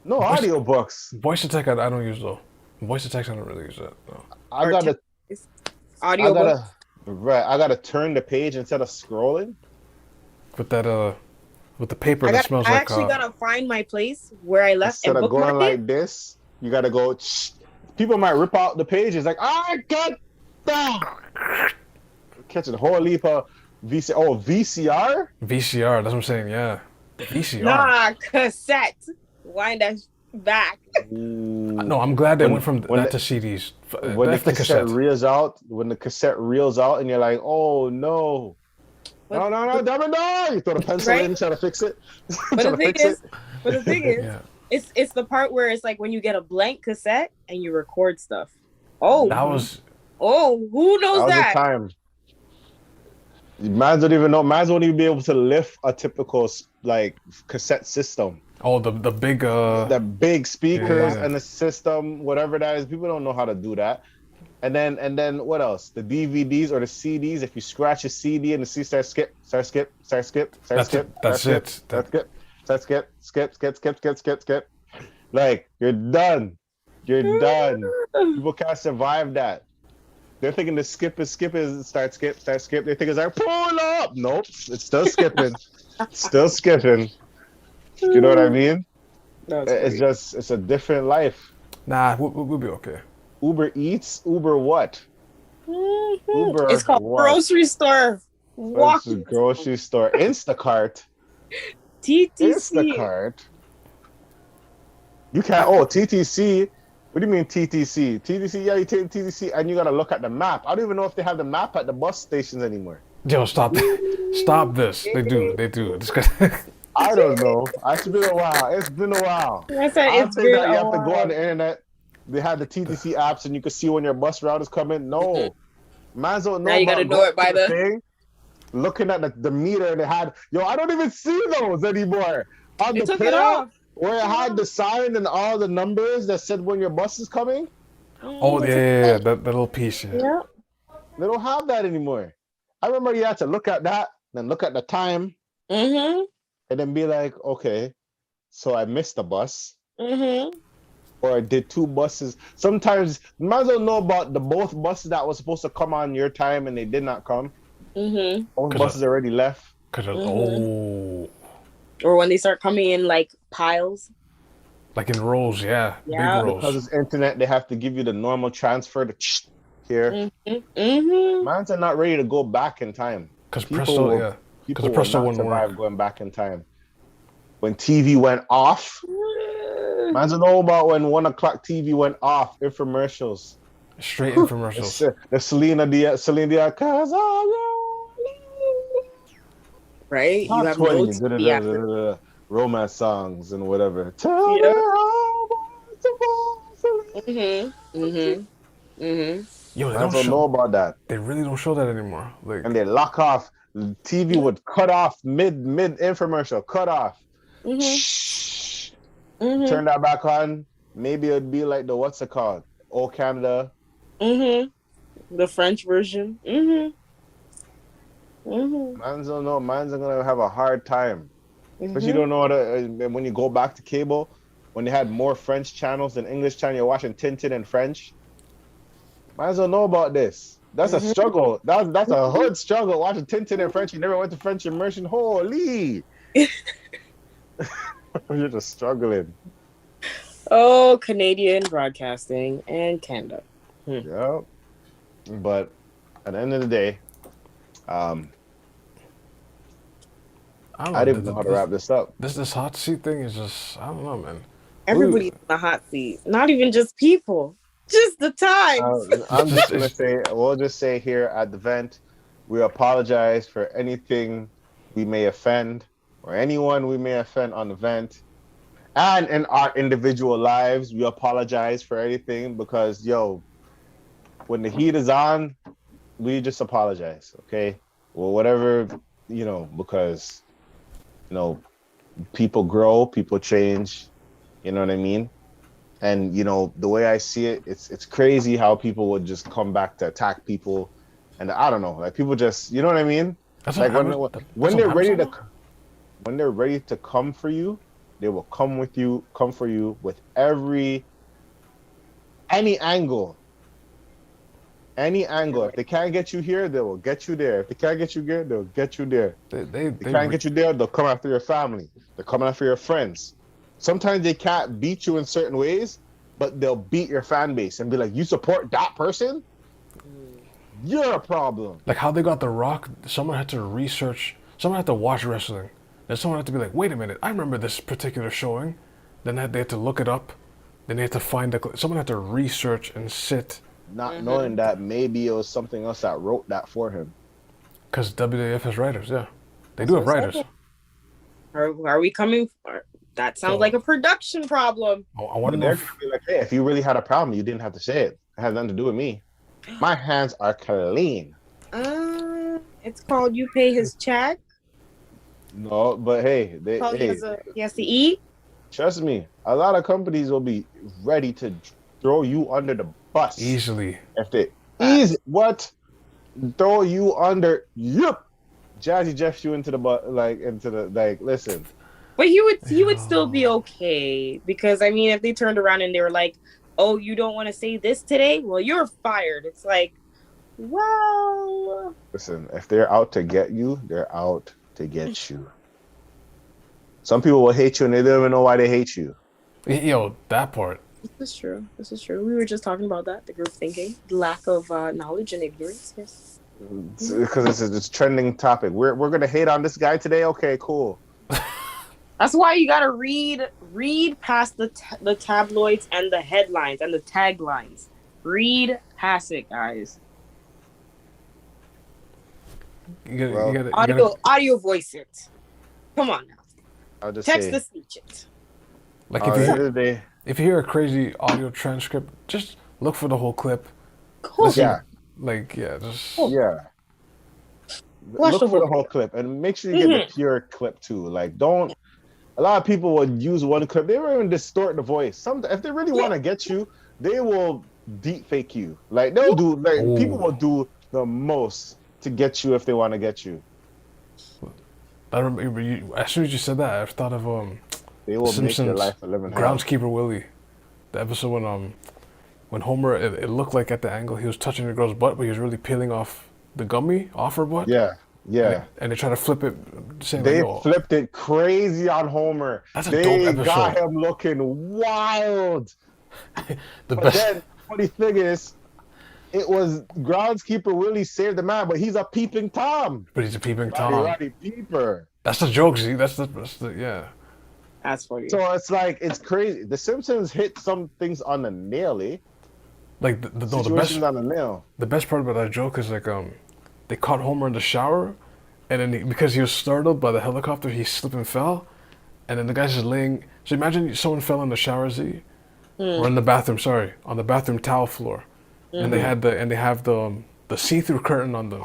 S1: No
S3: Voice-
S1: audio books.
S3: Voice to text, I don't use though. Voice to text, I don't really use that. No.
S1: I
S2: Or
S1: gotta.
S2: text.
S1: I
S2: Audio book.
S1: gotta. Right. I gotta turn the page instead of scrolling.
S3: With that, with the paper that smells
S2: I
S3: like.
S2: actually gotta find my place where I left
S1: Instead
S2: and
S1: of going
S2: bookmark
S1: like
S2: it.
S1: this, you gotta go. People might rip out the pages like, I got that. Catching a whole heap of VCR. Oh, VCR.
S3: VCR. That's what I'm saying. Yeah. VCR.
S2: Nah, cassette. Wind that back.
S3: No, I'm glad they
S1: When-
S3: went from
S1: when
S3: that
S1: the-
S3: to CDs.
S1: When the
S3: F the
S1: cassette reels out, and you're like, oh no. No, damn it, no! You throw the pencil
S2: Right?
S1: in, try to fix it.
S2: But
S1: Try
S2: the
S1: to
S2: thing
S1: fix
S2: is,
S1: it.
S2: but the thing is,
S3: Yeah.
S2: it's the part where it's like when you get a blank cassette and you record stuff. Oh,
S3: That was.
S2: who knows
S1: That was
S2: that?
S1: the time. Mans don't even know. Mans won't even be able to lift a typical like cassette system.
S3: Oh, the big.
S1: The big speakers
S3: Yeah.
S1: and the system, whatever that is. People don't know how to do that. And then what else? The DVDs or the CDs. If you scratch a CD and the CD starts skip.
S3: That's it.
S1: Skip. Like you're done. You're done. People can't survive that. They're thinking the skip is start skip. They think it's like pull up. Nope, it's still skipping. Still skipping. You know what I mean? It's a different life.
S3: Nah, we'll be okay.
S1: Uber Eats, Uber what? Uber
S2: It's called
S1: what?
S2: grocery store.
S1: It's a grocery store. Instacart.
S2: TTC.
S1: Instacart. You can't. Oh, TTC. What do you mean TTC? TTC, yeah, you take TTC and you gotta look at the map. I don't even know if they have the map at the bus stations anymore.
S3: Yo, stop this. They do.
S1: I don't know. It's been a while.
S2: I said
S1: I
S2: it's
S1: think
S2: been
S1: that you
S2: a
S1: have to go
S2: while.
S1: on the internet. They have the TTC apps and you can see when your bus route is coming. No. Mans don't know
S2: Now you
S1: about
S2: gotta know it by
S1: going to
S2: the-
S1: thing, looking at the meter and it had, I don't even see those anymore. On
S2: They
S1: the
S2: took it
S1: player,
S2: off.
S1: where it had the sign and all the numbers that said when your bus is coming.
S3: Oh yeah. That little piece. Yeah.
S2: Yeah.
S1: They don't have that anymore. I remember you had to look at that, then look at the time,
S2: Mm-hmm.
S1: and then be like, okay, so I missed the bus,
S2: Mm-hmm.
S1: or I did two buses. Sometimes you might as well know about the both buses that was supposed to come on your time and they did not come.
S2: Mm-hmm.
S1: Both buses already left.
S2: Or when they start coming in like piles.
S3: Like in rolls, yeah.
S2: Yeah.
S3: Big rolls.
S1: Because it's internet, they have to give you the normal transfer to here.
S2: Mm-hmm.
S1: Mans are not ready to go back in time.
S3: Because
S1: People
S3: Presto,
S1: will-
S3: yeah.
S1: People
S3: the
S1: will
S3: Presto
S1: not
S3: wouldn't
S1: survive
S3: work.
S1: going back in time. When TV went off, Mans don't know about when 1 o'clock TV went off. Infomercials.
S3: Straight infomercials.
S1: The Selena Diaz, cause
S2: Right? You have no TV after.
S1: romance songs and whatever.
S2: Yeah.
S1: Tell me how much you want to live.
S2: Mm-hmm. Mm-hmm. Mm-hmm.
S3: Yo, they
S1: Mans don't know
S3: show.
S1: about that.
S3: They really don't show that anymore. Like,
S1: And they lock off. The TV would cut off mid infomercial. Cut off.
S2: Mm-hmm. Mm-hmm.
S1: Turn that back on. Maybe it'd be like the what's it called? Oh Canada.
S2: Mm-hmm. The French version. Mm-hmm. Mm-hmm.
S1: Mans don't know. Mans are gonna have a hard time. But
S2: Mm-hmm.
S1: you don't know when you go back to cable, when they had more French channels than English channels, you're watching Tintin in French. Mans don't know about this. That's a struggle. That's a hood struggle watching Tintin in French. You never went to French immersion. Holy! You're just struggling.
S2: Oh, Canadian broadcasting and Canada.
S1: Yeah. But at the end of the day,
S3: I don't know.
S1: I didn't know how to wrap this up.
S3: This hot seat thing is just, I don't know, man.
S2: Everybody's in the hot seat. Not even just people. Just the times.
S1: I'm just gonna say, we'll just say here at the vent, we apologize for anything we may offend or anyone we may offend on the vent. And in our individual lives, we apologize for anything because, yo, when the heat is on, we just apologize, okay? Well, whatever, because, you know, people grow, people change, you know what I mean? And, the way I see it, it's crazy how people would just come back to attack people. And I don't know, like people just, you know what I mean?
S3: That's on
S1: Like
S3: Amazon.
S1: when
S3: That's on
S1: they're ready
S3: Amazon.
S1: when they're ready to come for you, they will come for you with any angle. Any angle. If they can't get you here, they will get you there. If they can't get you here, they'll get you there.
S3: They
S1: They can't get you there, they'll come after your family. They're coming after your friends. Sometimes they can't beat you in certain ways, but they'll beat your fan base and be like, you support that person? You're a problem.
S3: like how they got The Rock. Someone had to research. Someone had to watch wrestling. Then someone had to be like, wait a minute, I remember this particular showing. Then they had to look it up. Then they had to find someone had to research and sit.
S1: Not knowing that maybe it was something else that wrote that for him.
S3: Because WWF has writers, yeah. They do have
S2: what I
S3: writers.
S2: said. Are we coming? That sounds
S3: So-
S2: like a production problem.
S3: I want to
S1: But
S3: know
S1: they're
S3: if,
S1: gonna be like, hey, if you really had a problem, you didn't have to say it. It had nothing to do with me. My hands are clean.
S2: It's called you pay his check.
S1: No, but hey,
S2: He has to eat.
S1: trust me, a lot of companies will be ready to throw you under the bus.
S3: easily.
S1: If they easy what? Throw you under Jazzy Jeff you into the listen.
S2: But he would still be okay because I mean, if they turned around and they were like, "Oh, you don't want to say this today? Well, you're fired." It's like, well,
S1: Listen, if they're out to get you, they're out to get you. Some people will hate you and they don't even know why they hate you.
S3: Yo, that part.
S2: this is true. This is true. We were just talking about that, the group thinking, lack of knowledge and ignorance. Yes.
S1: Because it's a trending topic. We're gonna hate on this guy today. Okay, cool.
S2: That's why you gotta read past the tabloids and the headlines and the taglines. Read past it, guys.
S3: You gotta,
S2: Audio voice it. Come on now.
S1: I'll just
S2: Text
S1: say,
S2: to speech it.
S3: like
S1: at the end of the day,
S3: if you hear a crazy audio transcript, just look for the whole clip.
S2: Cool.
S3: Listen,
S1: yeah,
S3: just
S1: yeah.
S2: Watch
S1: Look
S2: the
S1: for the
S2: whole
S1: whole clip and make sure you get the pure clip too. Like, don't. A lot of people would use one clip. They don't even distort the voice. If they really want to get you, they will deep fake you. Like they'll do. Like people will do the most to get you if they want to get you.
S3: I remember you. As soon as you said that, I thought of
S1: They will make your
S3: Simpsons
S1: life a living hell.
S3: Groundskeeper Willie, the episode when Homer, it looked like at the angle he was touching the girl's butt, but he was really peeling off the gummy off her butt.
S1: Yeah, yeah.
S3: And they try to flip it, saying
S1: They
S3: like, "Yo,
S1: flipped it crazy on Homer.
S3: That's a
S1: they
S3: dope
S1: got
S3: episode.
S1: him looking wild.
S3: the
S1: But
S3: best."
S1: then, funny thing is, it was groundskeeper Willie saved the man, but he's a peeping Tom.
S3: But he's a peeping Tom.
S1: Roddy Peeper.
S3: That's the joke. See, that's the yeah.
S2: That's funny.
S1: So it's like it's crazy. The Simpsons hit some things on the nail, eh?
S3: Like the best
S1: Situations on the nail.
S3: the best part about that joke is like they caught Homer in the shower, and then because he was startled by the helicopter, he slipped and fell, and then the guy's just laying. So imagine someone fell in the shower, Z, or in the bathroom. Sorry, on the bathroom towel floor, and they have the see-through curtain on them.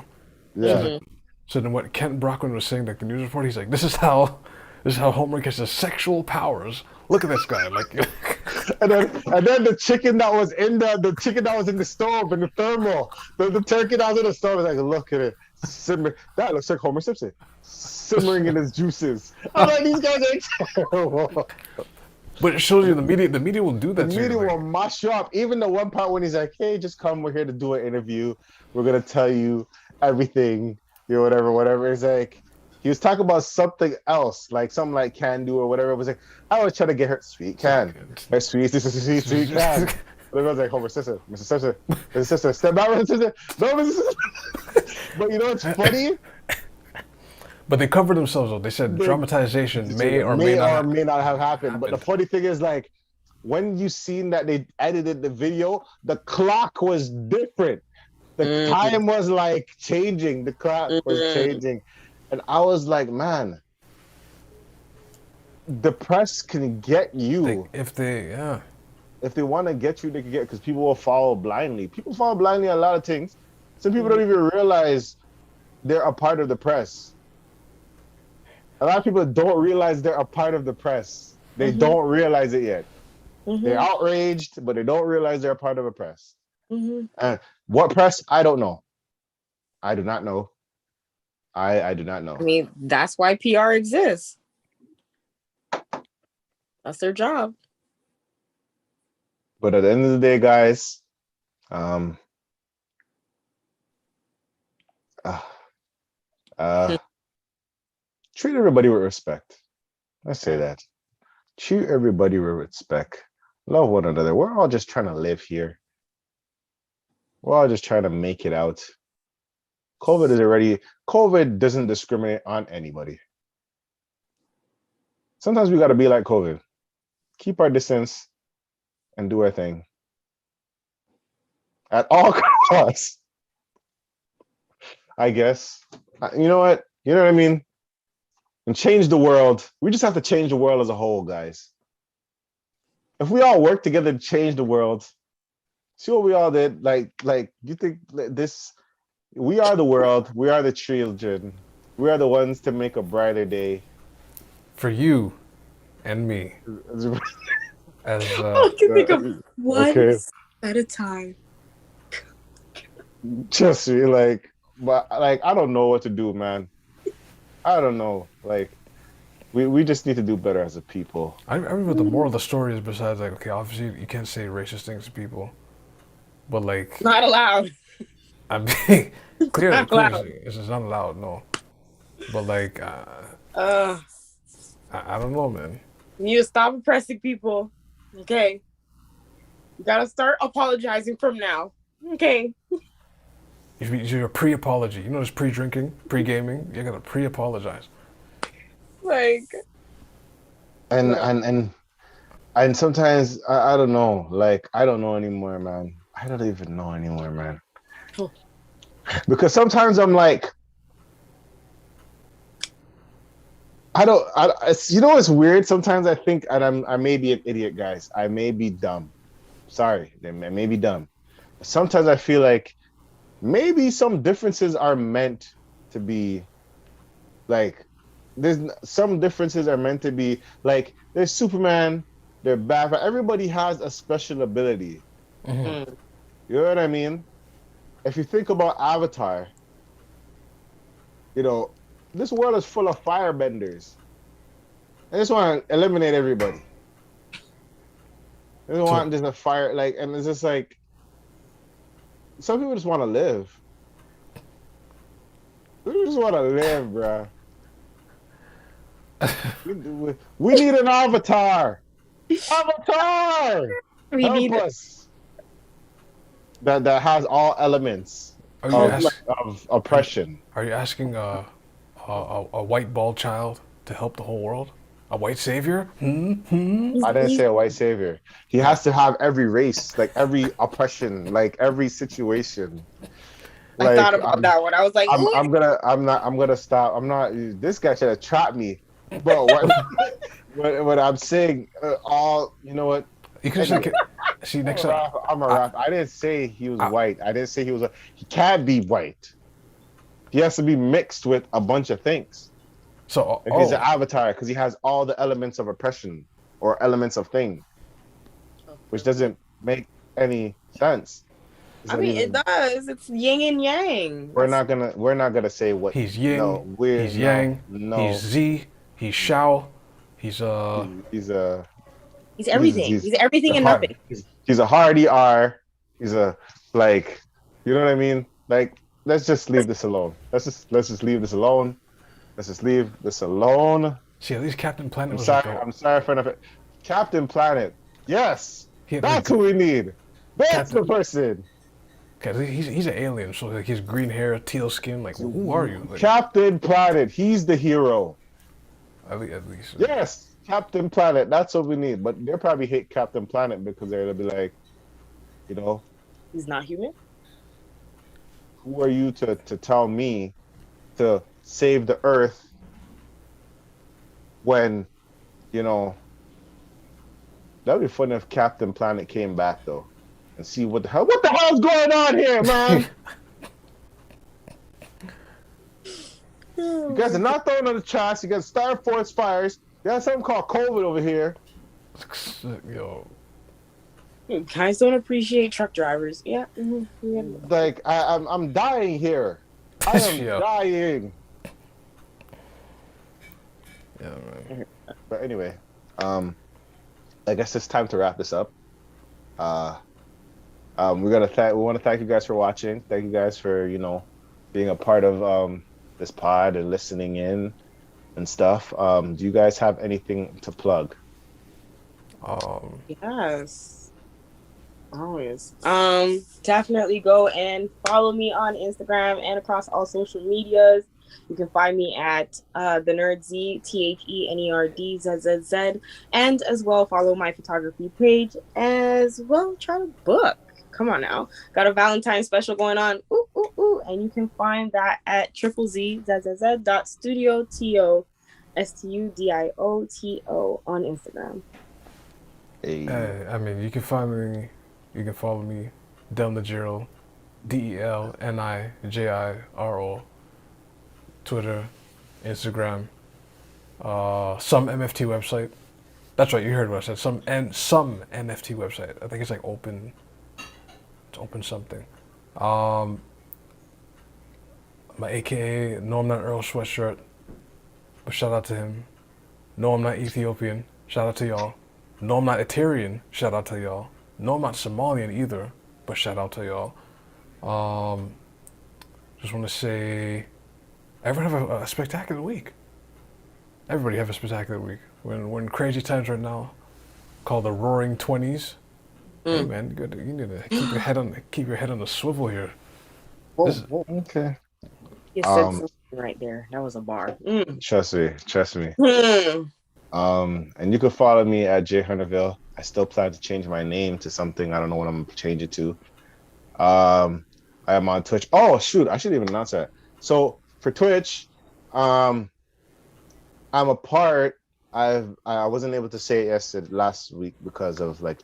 S1: Yeah.
S3: So then what Kent Brockman was saying, like the news report, he's like, this is how Homer gets his sexual powers. Look at this guy, like.
S1: And then the chicken that was in the chicken that was in the stove in the thermal, the turkey that was in the stove was like, look at it, simmer. That looks like Homer Simpson, simmering in his juices. I'm like, these guys are terrible.
S3: But it shows you the media will do that.
S1: The
S3: to you,
S1: media
S3: like,
S1: will mash you up. Even the one part when he's like, hey, just come, we're here to do an interview. We're gonna tell you everything, whatever. It's like he was talking about something else, like something like can do or whatever. It was like, I was trying to get her sweet can. Her sweet can. But it was like Homer Simpson, Mr. Simpson, Mr. Simpson, step back, Mr. Simpson. No, Mr. Simpson. But you know what's funny?
S3: But they covered themselves though. They said dramatization may or may
S1: not have happened. But the funny thing is, like, when you seen that they edited the video, the clock was different. The time was like changing. The clock was changing. And I was like, man, the press can get you.
S3: If they, yeah.
S1: If they want to get you, they can get, because people will follow blindly. People follow blindly on a lot of things. Some people don't even realize they're a part of the press. A lot of people don't realize they're a part of the press. They don't realize it yet. They're outraged, but they don't realize they're a part of a press. And what press? I don't know. I do not know. I do not know.
S2: I mean, that's why PR exists. That's their job.
S1: But at the end of the day, guys, treat everybody with respect. Let's say that. Treat everybody with respect. Love one another. We're all just trying to live here. We're all just trying to make it out. COVID doesn't discriminate on anybody. Sometimes we got to be like COVID. Keep our distance and do our thing. At all costs. I guess. You know what? You know what I mean? And change the world. We just have to change the world as a whole, guys. If we all work together to change the world, see what we all did? Like you think this, we are the world, we are the children. We are the ones to make a brighter day.
S3: For you and me. As
S2: I can think of one at a time.
S1: Just like, but like, I don't know what to do, man. I don't know. Like, we just need to do better as a people.
S3: I remember the moral of the story is, besides like, okay, obviously you can't say racist things to people, but like,
S2: Not allowed.
S3: I mean, clearly it's not allowed, no. But like, I don't know, man.
S2: You need to stop oppressing people. Okay. You gotta start apologizing from now. Okay.
S3: You're a pre-apology. You know, there's pre-drinking, pre-gaming. You gotta pre-apologize.
S2: Like.
S1: And sometimes I don't know. Like, I don't know anymore, man. I don't even know anymore, man.
S2: Oh.
S1: Because sometimes I'm like, you know what's weird? Sometimes I think, and I may be an idiot, guys. I may be dumb. Sorry, I may be dumb. Sometimes I feel like maybe some differences are meant to be, like, some differences are meant to be, like, there's Superman, there's Batman. Everybody has a special ability.
S3: Mm-hmm.
S1: You know what I mean? If you think about Avatar, you know, this world is full of firebenders. I just want to eliminate everybody. I just want just a fire, like, and it's just like, some people just want to live. We just want to live, bruh. We need an avatar. Avatar! Help us. That has all elements of oppression.
S3: Are you asking a white bald child to help the whole world? A white savior?
S1: I didn't say a white savior. He has to have every race, like every oppression, like every situation.
S2: Like, I thought about that one. I was like,
S1: I'm gonna stop. I'm not. This guy should have trapped me. But what I'm saying, you know what?
S3: You can see next time.
S1: I'm a rap. I didn't say he was white. I didn't say he was. He can't be white. He has to be mixed with a bunch of things.
S3: So
S1: he's an avatar because he has all the elements of oppression or elements of thing, which doesn't make any sense.
S2: I mean, it does. It's yin and yang.
S1: We're not gonna say what
S3: he's yin.
S1: No,
S3: he's yang.
S1: No,
S3: he's Z. He's Shao. He's
S2: He's everything. He's everything and nothing.
S1: He's a hardy R. He's a, like, you know what I mean? Like, let's just leave this alone. Let's just leave this alone. Let's just leave this alone.
S3: See, at least Captain Planet was
S1: I'm sorry for enough. Captain Planet. Yes. That's who we need. That's the person.
S3: Okay, he's an alien, so like his green hair, teal skin, like, who are you? Like,
S1: Captain Planet. He's the hero.
S3: At least.
S1: Yes. Captain Planet, that's what we need. But they'll probably hate Captain Planet because they'll be like, you know,
S2: he's not human.
S1: Who are you to tell me to save the Earth when, you know, that'd be funny if Captain Planet came back though, and see what the hell's going on here, man. You guys are not throwing on the trash. You got Star Force fires. You got something called COVID over here.
S3: Yo.
S2: Guys don't appreciate truck drivers. Yeah. Mm-hmm.
S1: Like I'm dying here. I am dying.
S3: Yeah, man.
S1: But anyway, I guess it's time to wrap this up. We want to thank you guys for watching. Thank you guys for being a part of this pod and listening in and stuff. Do you guys have anything to plug?
S2: Yes. Always. Definitely go and follow me on Instagram and across all social medias. You can find me at the Nerd TheNerdZZZ, and as well follow my photography page as well. Try to book. Come on now. Got a Valentine's special going on. Ooh, ooh, ooh. And you can find that at ZZZ.studio TOSTUDIOTO on Instagram.
S3: Hey, I mean, you can follow me, Delnigiro, DELNIJIRO, Twitter, Instagram, some MFT website. That's right, you heard what I said. Some MFT website. I think it's like open. It's open something. My AKA No I'm Not Earl sweatshirt, but shout out to him. No I'm Not Ethiopian. Shout out to y'all. No I'm Not Eritrean. Shout out to y'all. No I'm Not Somalian either, but shout out to y'all. Just want to say, everyone have a spectacular week. Everybody have a spectacular week. We're in crazy times right now, called the Roaring 20s. Hey man, you need to keep your head on the swivel here.
S1: Okay.
S2: You said something right there. That was a bar.
S1: Trust me. And you can follow me at J Hunterville. I still plan to change my name to something. I don't know what I'm gonna change it to. I am on Twitch. Oh shoot, I should even announce that. So for Twitch, I'm a part. I wasn't able to say it last week because of like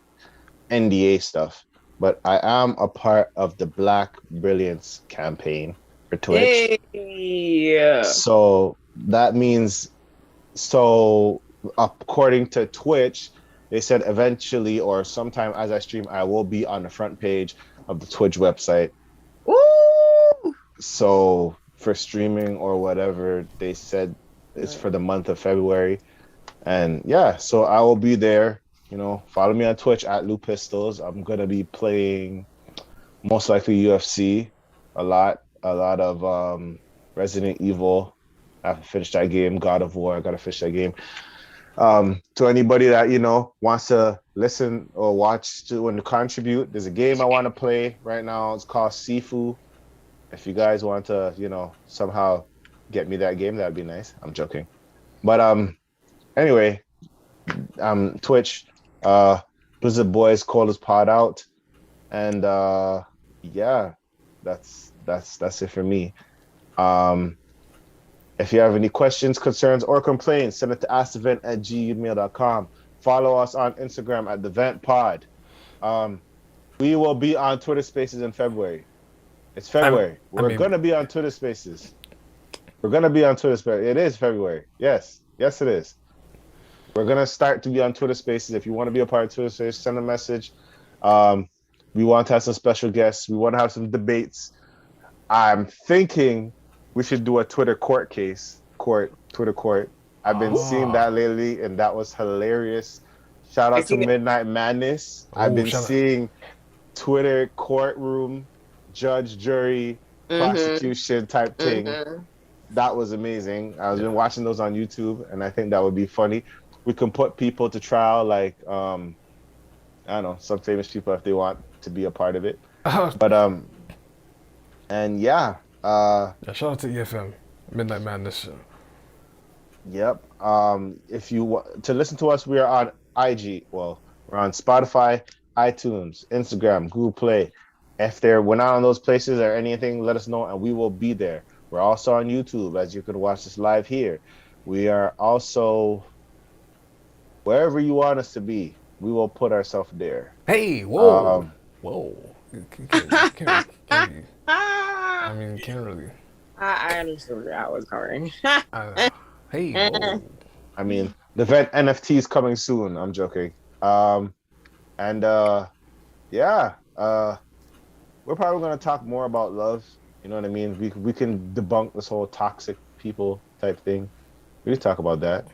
S1: NDA stuff, but I am a part of the Black Brilliance campaign for Twitch.
S2: Hey.
S1: So that means, according to Twitch, they said eventually or sometime as I stream, I will be on the front page of the Twitch website.
S2: Woo!
S1: So for streaming or whatever, they said it's for the month of February. And yeah, so I will be there. Follow me on Twitch at Lou Pistols. I'm gonna be playing most likely UFC, a lot of Resident Evil. I have to finish that game. God of War, I gotta finish that game. To anybody that wants to listen or watch and to contribute, there's a game I want to play right now. It's called Sifu. If you guys want to somehow get me that game, that'd be nice. I'm joking, but anyway, Twitch, Blizzard Boys, call us pod out, and yeah, that's it for me. If you have any questions, concerns, or complaints, send it to askthevent@gmail.com. Follow us on Instagram at theventpod. We will be on Twitter Spaces in February. It's February. We're gonna be on Twitter Spaces. It is February. Yes, it is. We're gonna start to be on Twitter Spaces. If you want to be a part of Twitter Spaces, send a message. We want to have some special guests. We want to have some debates. I'm thinking we should do a Twitter court case. Twitter court. I've been seeing that lately, and that was hilarious. Shout out to Midnight Madness. I've been seeing Twitter courtroom, judge, jury, prosecution type thing. That was amazing. I've been watching those on YouTube, and I think that would be funny. We can put people to trial, like I don't know, some famous people if they want to be a part of it. But and yeah.
S3: Shout out to EFM, Midnight Madness.
S1: Yep. If you want to listen to us, we are on IG. Well, we're on Spotify, iTunes, Instagram, Google Play. If we're not on those places or anything, let us know and we will be there. We're also on YouTube, as you can watch this live here. We are also wherever you want us to be, we will put ourselves there.
S3: Hey, whoa,
S1: Um,
S3: whoa. Can't, I mean, can't really.
S2: I understood where I was going.
S3: Hey, whoa.
S1: I mean, the event NFT is coming soon. I'm joking. And yeah, we're probably gonna talk more about love. You know what I mean? We can debunk this whole toxic people type thing. We can talk about that.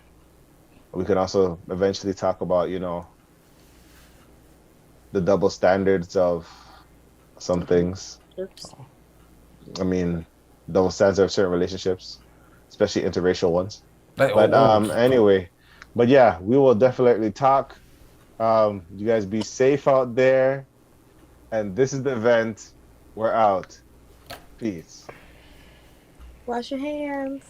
S1: We can also eventually talk about, the double standards of some things.
S2: Oops.
S1: I mean, double standards of certain relationships, especially interracial ones.
S3: Like,
S1: But
S3: oh,
S1: anyway, but yeah, we will definitely talk. You guys be safe out there. And this is the event. We're out. Peace.
S2: Wash your hands.